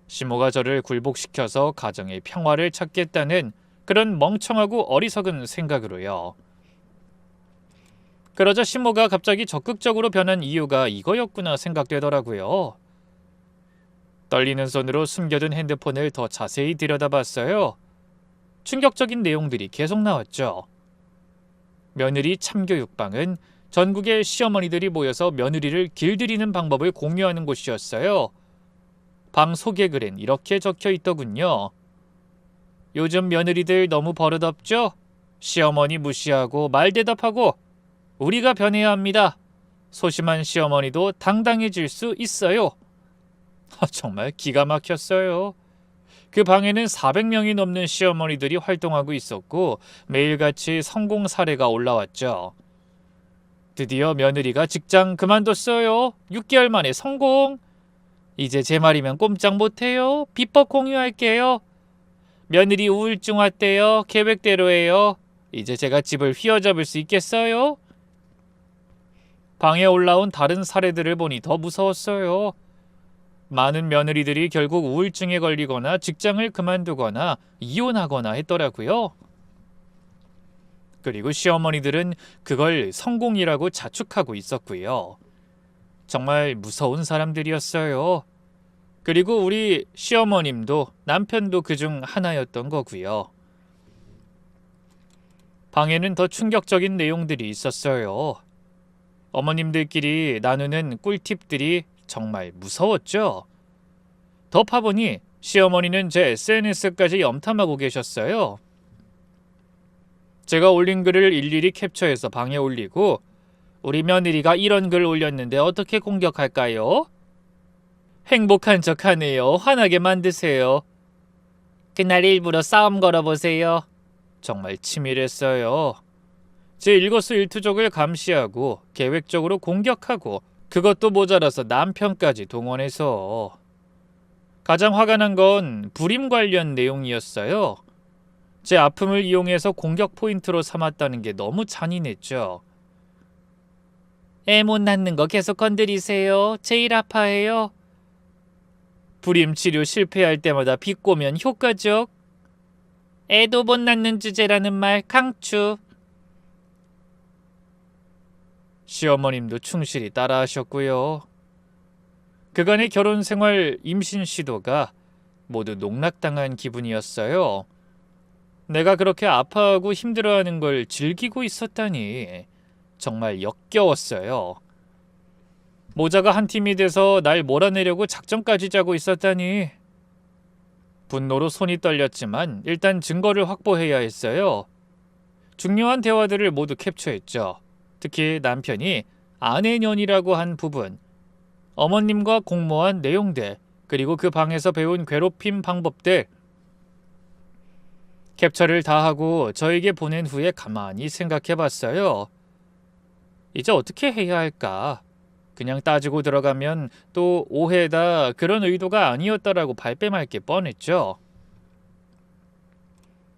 시모가 저를 굴복시켜서 가정의 평화를 찾겠다는 그런 멍청하고 어리석은 생각으로요. 그러자 시모가 갑자기 적극적으로 변한 이유가 이거였구나 생각되더라고요. 떨리는 손으로 숨겨둔 핸드폰을 더 자세히 들여다봤어요. 충격적인 내용들이 계속 나왔죠. 며느리 참교육방은 전국의 시어머니들이 모여서 며느리를 길들이는 방법을 공유하는 곳이었어요. 방 소개글엔 이렇게 적혀 있더군요. 요즘 며느리들 너무 버릇없죠? 시어머니 무시하고 말대답하고 우리가 변해야 합니다. 소심한 시어머니도 당당해질 수 있어요. 정말 기가 막혔어요. 그 방에는 400명이 넘는 시어머니들이 활동하고 있었고 매일같이 성공 사례가 올라왔죠. 드디어 며느리가 직장 그만뒀어요. 6개월 만에 성공. 이제 제 말이면 꼼짝 못해요. 비법 공유할게요. 며느리 우울증 왔대요. 계획대로 해요. 이제 제가 집을 휘어잡을 수 있겠어요? 방에 올라온 다른 사례들을 보니 더 무서웠어요. 많은 며느리들이 결국 우울증에 걸리거나 직장을 그만두거나 이혼하거나 했더라고요. 그리고 시어머니들은 그걸 성공이라고 자축하고 있었고요. 정말 무서운 사람들이었어요. 그리고 우리 시어머님도 남편도 그중 하나였던 거고요. 방에는 더 충격적인 내용들이 있었어요. 어머님들끼리 나누는 꿀팁들이 정말 무서웠죠. 더 파보니 시어머니는 제 SNS까지 염탐하고 계셨어요. 제가 올린 글을 일일이 캡처해서 방에 올리고 우리 며느리가 이런 글 올렸는데 어떻게 공격할까요? 행복한 척하네요. 화나게 만드세요. 그날 일부러 싸움 걸어보세요. 정말 치밀했어요. 제 일거수일투족을 감시하고 계획적으로 공격하고 그것도 모자라서 남편까지 동원해서. 가장 화가 난 건 불임 관련 내용이었어요. 제 아픔을 이용해서 공격 포인트로 삼았다는 게 너무 잔인했죠. 애 못 낳는 거 계속 건드리세요. 제일 아파해요. 불임 치료 실패할 때마다 비꼬면 효과적. 애도 못 낳는 주제라는 말 강추. 시어머님도 충실히 따라하셨고요. 그간의 결혼 생활 임신 시도가 모두 농락당한 기분이었어요. 내가 그렇게 아파하고 힘들어하는 걸 즐기고 있었다니 정말 역겨웠어요. 모자가 한 팀이 돼서 날 몰아내려고 작전까지 짜고 있었다니. 분노로 손이 떨렸지만 일단 증거를 확보해야 했어요. 중요한 대화들을 모두 캡처했죠. 특히 남편이 아내년이라고 한 부분, 어머님과 공모한 내용들, 그리고 그 방에서 배운 괴롭힘 방법들. 캡처를 다 하고 저에게 보낸 후에 가만히 생각해봤어요. 이제 어떻게 해야 할까? 그냥 따지고 들어가면 또 오해다, 그런 의도가 아니었다라고 발뺌할 게 뻔했죠.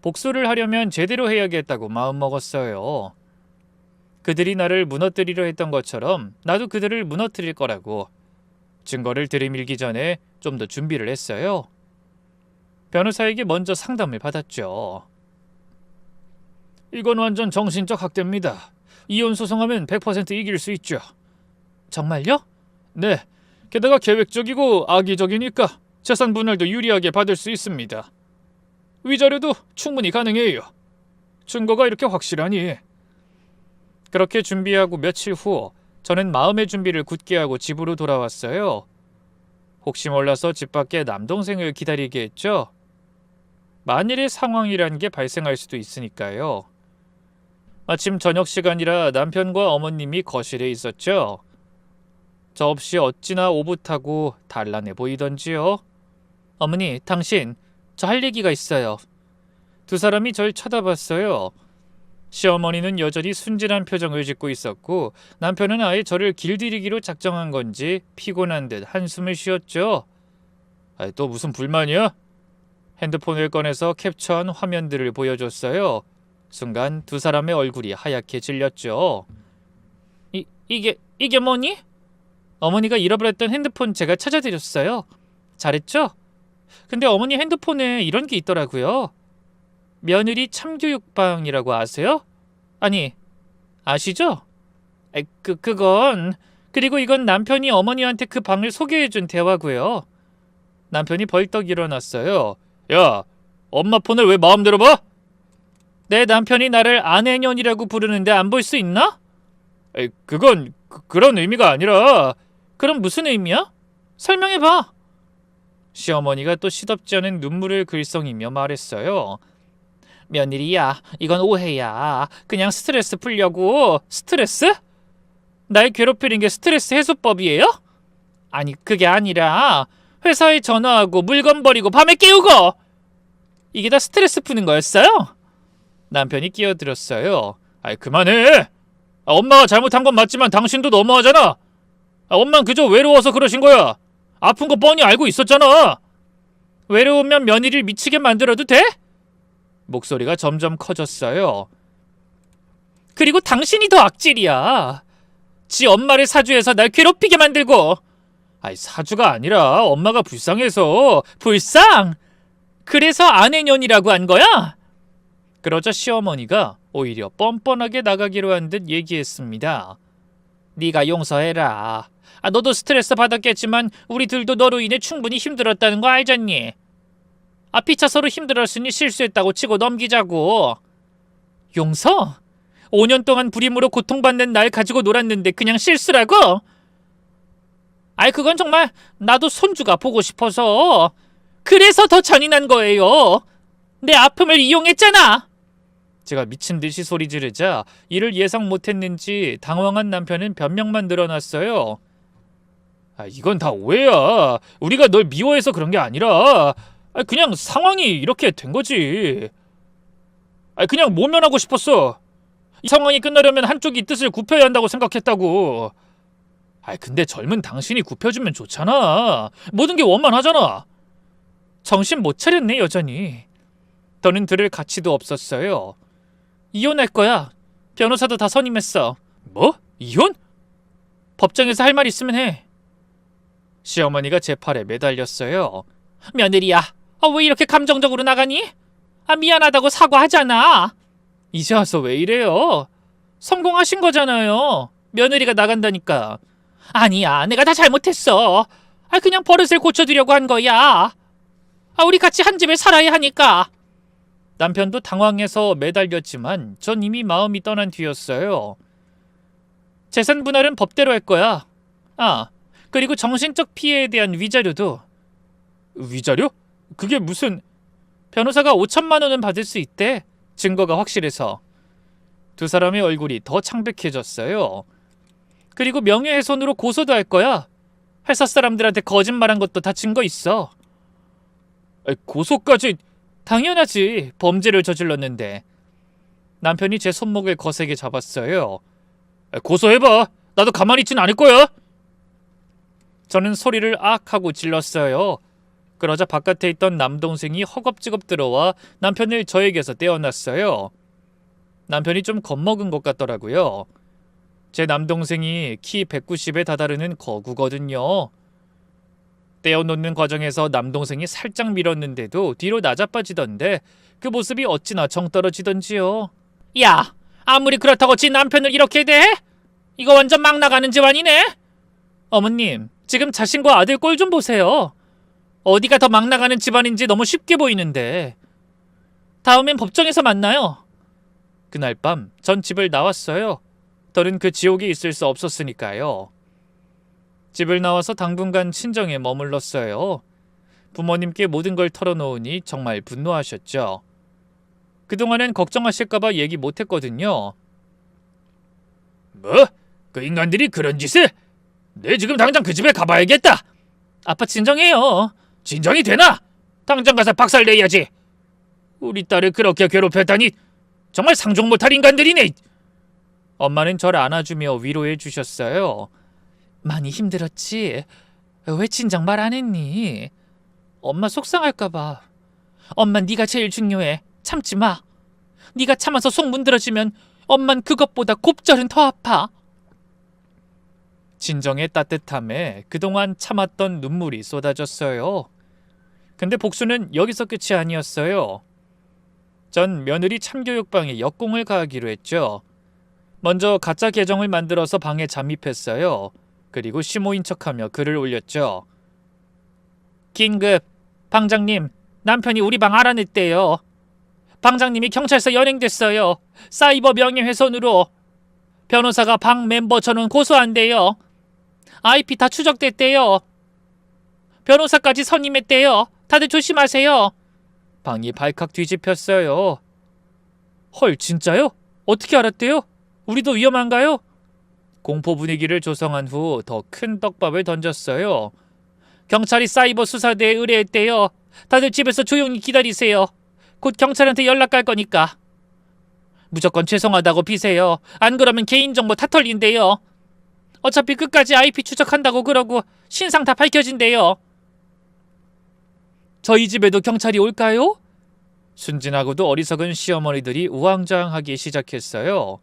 복수를 하려면 제대로 해야겠다고 마음먹었어요. 그들이 나를 무너뜨리려 했던 것처럼 나도 그들을 무너뜨릴 거라고. 증거를 들이밀기 전에 좀 더 준비를 했어요. 변호사에게 먼저 상담을 받았죠. 이건 완전 정신적 학대입니다. 이혼 소송하면 100% 이길 수 있죠. 정말요? 네. 게다가 계획적이고 악의적이니까 재산 분할도 유리하게 받을 수 있습니다. 위자료도 충분히 가능해요. 증거가 이렇게 확실하니. 그렇게 준비하고 며칠 후 저는 마음의 준비를 굳게 하고 집으로 돌아왔어요. 혹시 몰라서 집 밖에 남동생을 기다리게 했죠. 만일의 상황이란 게 발생할 수도 있으니까요. 마침 저녁 시간이라 남편과 어머님이 거실에 있었죠. 저 없이 어찌나 오붓하고 단란해 보이던지요. 어머니, 당신, 저 할 얘기가 있어요. 두 사람이 절 쳐다봤어요. 시어머니는 여전히 순진한 표정을 짓고 있었고 남편은 아예 저를 길들이기로 작정한 건지 피곤한 듯 한숨을 쉬었죠. 또 무슨 불만이야? 핸드폰을 꺼내서 캡처한 화면들을 보여줬어요. 순간 두 사람의 얼굴이 하얗게 질렸죠. 이게 뭐니? 어머니가 잃어버렸던 핸드폰 제가 찾아드렸어요. 잘했죠? 근데 어머니 핸드폰에 이런 게 있더라고요. 며느리 참교육방이라고 아세요? 아니, 아시죠? 그건... 그리고 이건 남편이 어머니한테 그 방을 소개해준 대화고요. 남편이 벌떡 일어났어요. 야, 엄마 폰을 왜 마음대로 봐? 내 남편이 나를 아내년이라고 부르는데 안 볼 수 있나? 그건 그런 의미가 아니라... 그럼 무슨 의미야? 설명해봐. 시어머니가 또 시덥지 않은 눈물을 글썽이며 말했어요. 며느리야, 이건 오해야. 그냥 스트레스 풀려고. 스트레스? 날 괴롭히는 게 스트레스 해소법이에요? 아니, 그게 아니라 회사에 전화하고 물건 버리고 밤에 깨우고 이게 다 스트레스 푸는 거였어요? 남편이 끼어들었어요. 그만해. 엄마가 잘못한 건 맞지만 당신도 너무하잖아. 엄만 그저 외로워서 그러신 거야. 아픈 거 뻔히 알고 있었잖아. 외로우면 며느리를 미치게 만들어도 돼? 목소리가 점점 커졌어요. 그리고 당신이 더 악질이야. 지 엄마를 사주해서 날 괴롭히게 만들고. 아이, 사주가 아니라 엄마가 불쌍해서. 불쌍? 그래서 아내년이라고 한 거야? 그러자 시어머니가 오히려 뻔뻔하게 나가기로 한 듯 얘기했습니다. 네가 용서해라. 너도 스트레스 받았겠지만 우리 둘도 너로 인해 충분히 힘들었다는 거 알잖니? 피차 서로 힘들었으니 실수했다고 치고 넘기자고. 용서? 5년 동안 불임으로 고통받는 날 가지고 놀았는데 그냥 실수라고? 그건 정말 나도 손주가 보고 싶어서. 그래서 더 잔인한 거예요. 내 아픔을 이용했잖아. 제가 미친 듯이 소리 지르자 이를 예상 못했는지 당황한 남편은 변명만 늘어났어요. 이건 다 오해야. 우리가 널 미워해서 그런 게 아니라 그냥 상황이 이렇게 된 거지. 그냥 모면하고 싶었어. 이 상황이 끝나려면 한쪽이 뜻을 굽혀야 한다고 생각했다고. 근데 젊은 당신이 굽혀주면 좋잖아. 모든 게 원만하잖아. 정신 못 차렸네 여전히. 더는 들을 가치도 없었어요. 이혼할 거야. 변호사도 다 선임했어. 뭐? 이혼? 법정에서 할 말 있으면 해. 시어머니가 제 팔에 매달렸어요. 며느리야, 왜 이렇게 감정적으로 나가니? 미안하다고 사과하잖아. 이제 와서 왜 이래요? 성공하신 거잖아요. 며느리가 나간다니까. 아니야, 내가 다 잘못했어. 그냥 버릇을 고쳐두려고 한 거야. 우리 같이 한 집에 살아야 하니까. 남편도 당황해서 매달렸지만 전 이미 마음이 떠난 뒤였어요. 재산 분할은 법대로 할 거야. 그리고 정신적 피해에 대한 위자료도. 위자료? 그게 무슨... 변호사가 5천만 원은 받을 수 있대. 증거가 확실해서. 두 사람의 얼굴이 더 창백해졌어요. 그리고 명예훼손으로 고소도 할 거야. 회사 사람들한테 거짓말한 것도 다 증거 있어. 고소까지... 당연하지. 범죄를 저질렀는데. 남편이 제 손목을 거세게 잡았어요. 고소해봐. 나도 가만히 있진 않을 거야. 저는 소리를 악 하고 질렀어요. 그러자 바깥에 있던 남동생이 허겁지겁 들어와 남편을 저에게서 떼어놨어요. 남편이 좀 겁먹은 것 같더라고요. 제 남동생이 키 190에 다다르는 거구거든요. 떼어놓는 과정에서 남동생이 살짝 밀었는데도 뒤로 나자빠지던데 그 모습이 어찌나 정떨어지던지요. 야, 아무리 그렇다고 지 남편을 이렇게 대? 이거 완전 막 나가는 집안이네. 어머님, 지금 자신과 아들 꼴 좀 보세요. 어디가 더 막 나가는 집안인지 너무 쉽게 보이는데. 다음엔 법정에서 만나요. 그날 밤 전 집을 나왔어요. 더는 그 지옥에 있을 수 없었으니까요. 집을 나와서 당분간 친정에 머물렀어요. 부모님께 모든 걸 털어놓으니 정말 분노하셨죠. 그동안엔 걱정하실까봐 얘기 못했거든요. 뭐? 그 인간들이 그런 짓을? 내 지금 당장 그 집에 가봐야겠다. 아빠 진정해요. 진정이 되나? 당장 가서 박살내야지. 우리 딸을 그렇게 괴롭혔다니 정말 상종 못할 인간들이네. 엄마는 저를 안아주며 위로해 주셨어요. 많이 힘들었지? 왜 진작 말 안 했니? 엄마 속상할까봐. 엄만 네가 제일 중요해. 참지 마. 네가 참아서 속 문드러지면 엄만 그것보다 곱절은 더 아파. 진정의 따뜻함에 그동안 참았던 눈물이 쏟아졌어요. 근데 복수는 여기서 끝이 아니었어요. 전 며느리 참교육방에 역공을 가하기로 했죠. 먼저 가짜 계정을 만들어서 방에 잠입했어요. 그리고 시모인 척하며 글을 올렸죠. 긴급, 방장님, 남편이 우리 방 알아냈대요. 방장님이 경찰서 연행됐어요. 사이버 명예훼손으로. 변호사가 방 멤버 전원 고소한대요. IP 다 추적됐대요. 변호사까지 선임했대요. 다들 조심하세요. 방이 발칵 뒤집혔어요. 헐, 진짜요? 어떻게 알았대요? 우리도 위험한가요? 공포 분위기를 조성한 후 더 큰 떡밥을 던졌어요. 경찰이 사이버 수사대에 의뢰했대요. 다들 집에서 조용히 기다리세요. 곧 경찰한테 연락 갈 거니까. 무조건 죄송하다고 비세요. 안 그러면 개인정보 다 털린대요. 어차피 끝까지 IP 추적한다고 그러고 신상 다 밝혀진대요. 저희 집에도 경찰이 올까요? 순진하고도 어리석은 시어머니들이 우왕좌왕하기 시작했어요.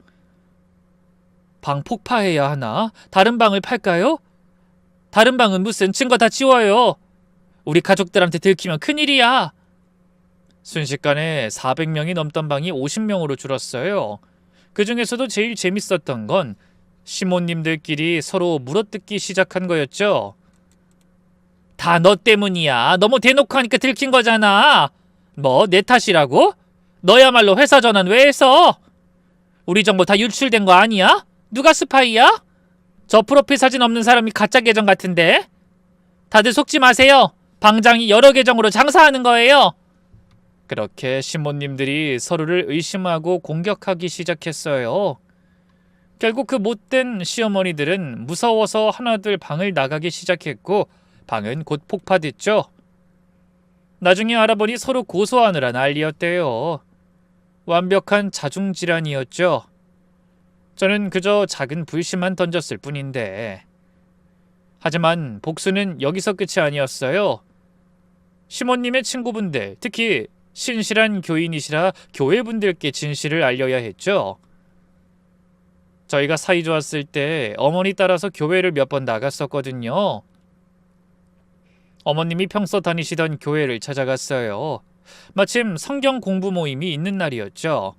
방 폭파해야 하나? 다른 방을 팔까요? 다른 방은 무슨 증거 다 지워요. 우리 가족들한테 들키면 큰일이야. 순식간에 400명이 넘던 방이 50명으로 줄었어요. 그 중에서도 제일 재밌었던 건 시모님들끼리 서로 물어뜯기 시작한 거였죠. 다 너 때문이야. 너무 대놓고 하니까 들킨 거잖아. 뭐 내 탓이라고? 너야말로 회사 전환 왜 했어? 우리 정보 다 유출된 거 아니야? 누가 스파이야? 저 프로필 사진 없는 사람이 가짜 계정 같은데? 다들 속지 마세요. 방장이 여러 계정으로 장사하는 거예요. 그렇게 시모님들이 서로를 의심하고 공격하기 시작했어요. 결국 그 못된 시어머니들은 무서워서 하나둘 방을 나가기 시작했고 방은 곧 폭파됐죠. 나중에 알아보니 서로 고소하느라 난리였대요. 완벽한 자중질환이었죠. 저는 그저 작은 불씨만 던졌을 뿐인데. 하지만 복수는 여기서 끝이 아니었어요. 시모님의 친구분들, 특히 신실한 교인이시라 교회분들께 진실을 알려야 했죠. 저희가 사이 좋았을 때 어머니 따라서 교회를 몇 번 나갔었거든요. 어머님이 평소 다니시던 교회를 찾아갔어요. 마침 성경 공부 모임이 있는 날이었죠.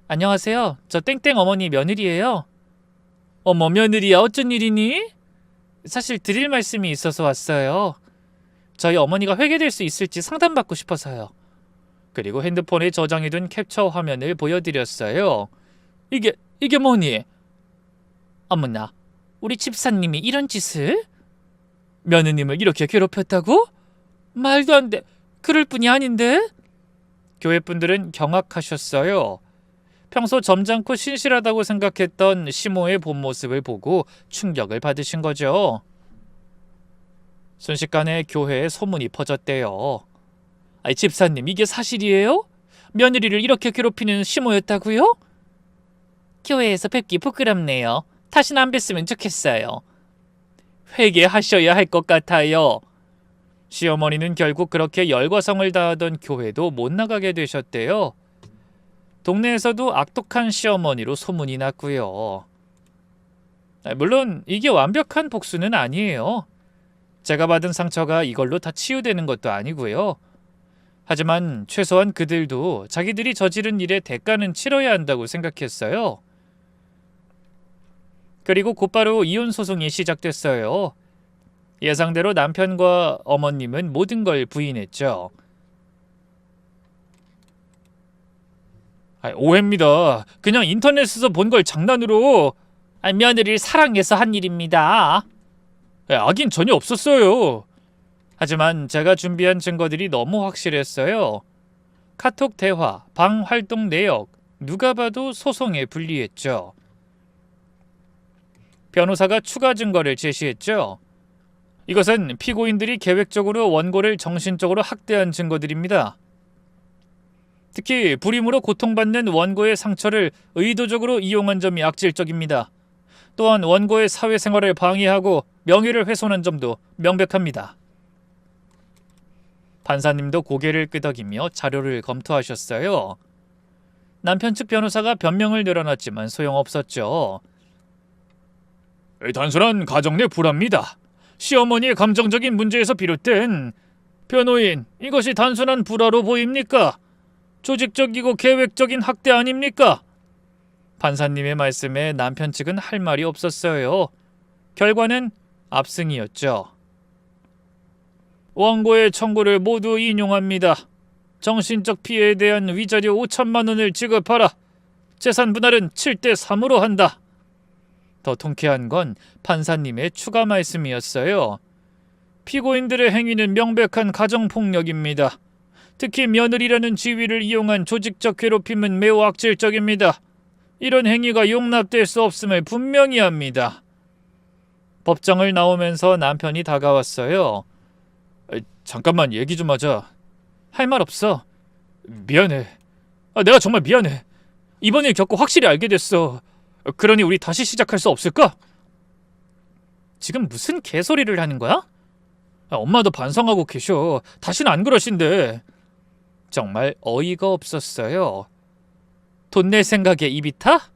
안녕하세요. 저 땡땡 어머니 며느리예요. 어머 며느리야 어쩐 일이니? 사실 드릴 말씀이 있어서 왔어요. 저희 어머니가 회개될 수 있을지 상담받고 싶어서요. 그리고 핸드폰에 저장해둔 캡처 화면을 보여드렸어요. 이게 뭐니? 어머나, 우리 집사님이 이런 짓을? 며느님을 이렇게 괴롭혔다고? 말도 안 돼. 그럴 뿐이 아닌데? 교회 분들은 경악하셨어요. 평소 점잖고 신실하다고 생각했던 시모의 본 모습을 보고 충격을 받으신 거죠. 순식간에 교회에 소문이 퍼졌대요. 집사님 이게 사실이에요? 며느리를 이렇게 괴롭히는 시모였다고요? 교회에서 뵙기 부끄럽네요. 다시는 안 뵀으면 좋겠어요. 회개하셔야 할 것 같아요. 시어머니는 결국 그렇게 열과성을 다하던 교회도 못 나가게 되셨대요. 동네에서도 악독한 시어머니로 소문이 났고요. 물론 이게 완벽한 복수는 아니에요. 제가 받은 상처가 이걸로 다 치유되는 것도 아니고요. 하지만 최소한 그들도 자기들이 저지른 일의 대가는 치러야 한다고 생각했어요. 그리고 곧바로 이혼 소송이 시작됐어요. 예상대로 남편과 어머님은 모든 걸 부인했죠. 오해입니다. 그냥 인터넷에서 본 걸 장난으로. 며느리를 사랑해서 한 일입니다. 악인 전혀 없었어요. 하지만 제가 준비한 증거들이 너무 확실했어요. 카톡 대화, 방 활동 내역, 누가 봐도 소송에 불리했죠. 변호사가 추가 증거를 제시했죠. 이것은 피고인들이 계획적으로 원고를 정신적으로 학대한 증거들입니다. 특히 불임으로 고통받는 원고의 상처를 의도적으로 이용한 점이 악질적입니다. 또한 원고의 사회생활을 방해하고 명예를 훼손한 점도 명백합니다. 판사님도 고개를 끄덕이며 자료를 검토하셨어요. 남편 측 변호사가 변명을 늘어놨지만 소용없었죠. 단순한 가정 내 불화입니다. 시어머니의 감정적인 문제에서 비롯된 변호인, 이것이 단순한 불화로 보입니까? 조직적이고 계획적인 학대 아닙니까? 판사님의 말씀에 남편 측은 할 말이 없었어요. 결과는 압승이었죠. 원고의 청구를 모두 인용합니다. 정신적 피해에 대한 위자료 5천만 원을 지급하라. 재산 분할은 7대3으로 한다. 더 통쾌한 건 판사님의 추가 말씀이었어요. 피고인들의 행위는 명백한 가정폭력입니다. 특히 며느리라는 지위를 이용한 조직적 괴롭힘은 매우 악질적입니다. 이런 행위가 용납될 수 없음을 분명히 합니다. 법정을 나오면서 남편이 다가왔어요. 잠깐만 얘기 좀 하자. 할 말 없어. 미안해. 내가 정말 미안해. 이번 일 겪고 확실히 알게 됐어. 그러니 우리 다시 시작할 수 없을까? 지금 무슨 개소리를 하는 거야? 엄마도 반성하고 계셔. 다시는 안 그러신대. 정말 어이가 없었어요. 돈 낼 생각에 입이 타?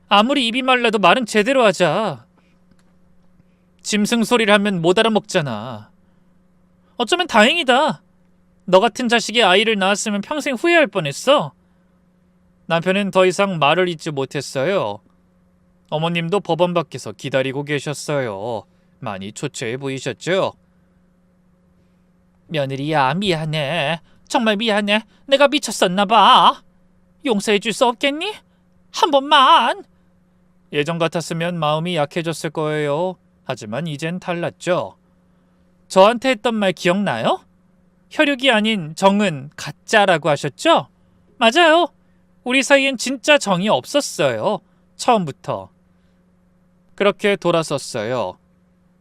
아무리 입이 말라도 말은 제대로 하자. 짐승 소리를 하면 못 알아먹잖아. 어쩌면 다행이다. 너 같은 자식이 아이를 낳았으면 평생 후회할 뻔했어. 남편은 더 이상 말을 잇지 못했어요. 어머님도 법원 밖에서 기다리고 계셨어요. 많이 초췌해 보이셨죠? 며느리야, 미안해. 정말 미안해. 내가 미쳤었나 봐. 용서해 줄 수 없겠니? 한 번만. 예전 같았으면 마음이 약해졌을 거예요. 하지만 이젠 달랐죠. 저한테 했던 말 기억나요? 혈육이 아닌 정은 가짜라고 하셨죠? 맞아요. 우리 사이엔 진짜 정이 없었어요. 처음부터. 그렇게 돌아섰어요.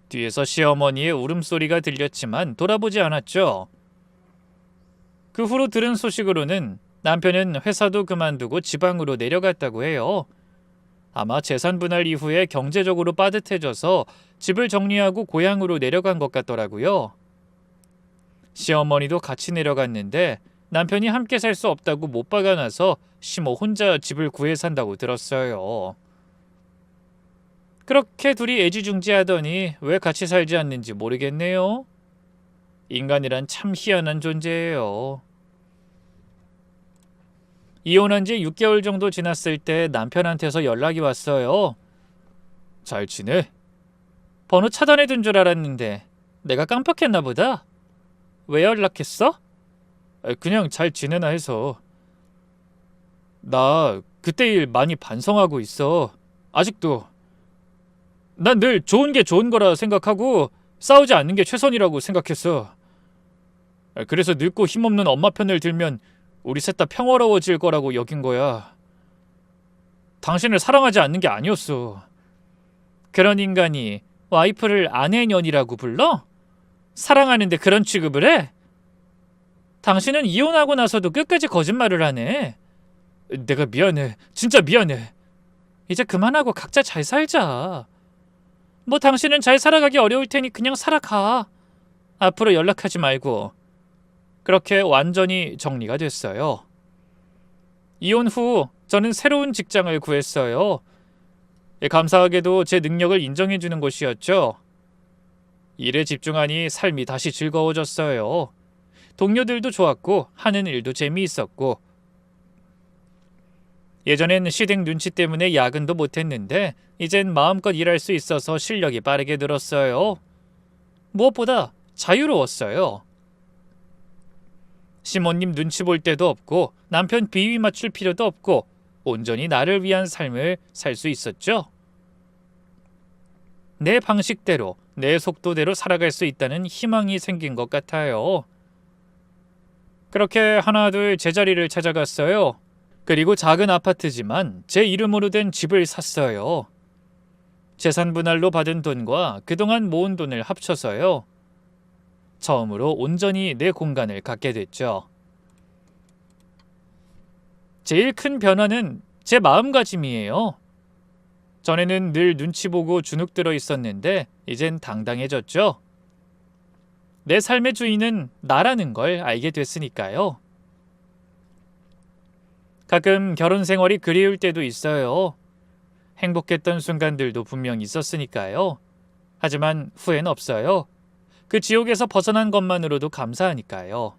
뒤에서 시어머니의 울음소리가 들렸지만 돌아보지 않았죠. 그 후로 들은 소식으로는 남편은 회사도 그만두고 지방으로 내려갔다고 해요. 아마 재산 분할 이후에 경제적으로 빠듯해져서 집을 정리하고 고향으로 내려간 것 같더라고요. 시어머니도 같이 내려갔는데 남편이 함께 살 수 없다고 못 박아놔서 시모 혼자 집을 구해 산다고 들었어요. 그렇게 둘이 애지중지하더니 왜 같이 살지 않는지 모르겠네요. 인간이란 참 희한한 존재예요. 이혼한 지 6개월 정도 지났을 때 남편한테서 연락이 왔어요. 잘 지내? 번호 차단해둔 줄 알았는데 내가 깜빡했나 보다. 왜 연락했어? 그냥 잘 지내나 해서. 나 그때 일 많이 반성하고 있어. 아직도. 난 늘 좋은 게 좋은 거라 생각하고 싸우지 않는 게 최선이라고 생각했어. 그래서 늙고 힘없는 엄마 편을 들면 우리 셋 다 평화로워질 거라고 여긴 거야. 당신을 사랑하지 않는 게 아니었어. 그런 인간이 와이프를 아내년이라고 불러? 사랑하는데 그런 취급을 해? 당신은 이혼하고 나서도 끝까지 거짓말을 하네. 내가 미안해. 진짜 미안해. 이제 그만하고 각자 잘 살자. 뭐 당신은 잘 살아가기 어려울 테니 그냥 살아가. 앞으로 연락하지 말고. 그렇게 완전히 정리가 됐어요. 이혼 후 저는 새로운 직장을 구했어요. 감사하게도 제 능력을 인정해주는 곳이었죠. 일에 집중하니 삶이 다시 즐거워졌어요. 동료들도 좋았고 하는 일도 재미있었고. 예전엔 시댁 눈치 때문에 야근도 못했는데 이젠 마음껏 일할 수 있어서 실력이 빠르게 늘었어요. 무엇보다 자유로웠어요. 시모님 눈치 볼 때도 없고 남편 비위 맞출 필요도 없고 온전히 나를 위한 삶을 살 수 있었죠. 내 방식대로, 내 속도대로 살아갈 수 있다는 희망이 생긴 것 같아요. 그렇게 하나둘 제자리를 찾아갔어요. 그리고 작은 아파트지만 제 이름으로 된 집을 샀어요. 재산 분할로 받은 돈과 그동안 모은 돈을 합쳐서요. 처음으로 온전히 내 공간을 갖게 됐죠. 제일 큰 변화는 제 마음가짐이에요. 전에는 늘 눈치 보고 주눅 들어 있었는데 이젠 당당해졌죠. 내 삶의 주인은 나라는 걸 알게 됐으니까요. 가끔 결혼 생활이 그리울 때도 있어요. 행복했던 순간들도 분명 있었으니까요. 하지만 후회는 없어요. 그 지옥에서 벗어난 것만으로도 감사하니까요.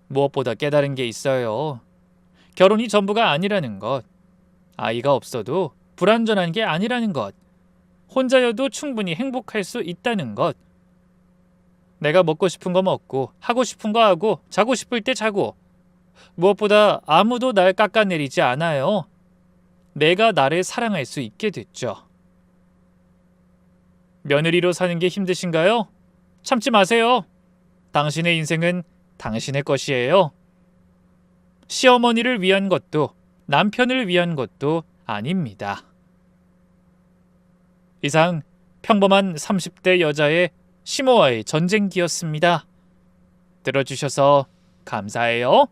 무엇보다 깨달은 게 있어요. 결혼이 전부가 아니라는 것. 아이가 없어도 불완전한 게 아니라는 것. 혼자여도 충분히 행복할 수 있다는 것. 내가 먹고 싶은 거 먹고 하고 싶은 거 하고 자고 싶을 때 자고. 무엇보다 아무도 날 깎아내리지 않아요. 내가 나를 사랑할 수 있게 됐죠. 며느리로 사는 게 힘드신가요? 참지 마세요. 당신의 인생은 당신의 것이에요. 시어머니를 위한 것도 남편을 위한 것도 아닙니다. 이상 평범한 30대 여자의 시모와의 전쟁기였습니다. 들어주셔서 감사해요.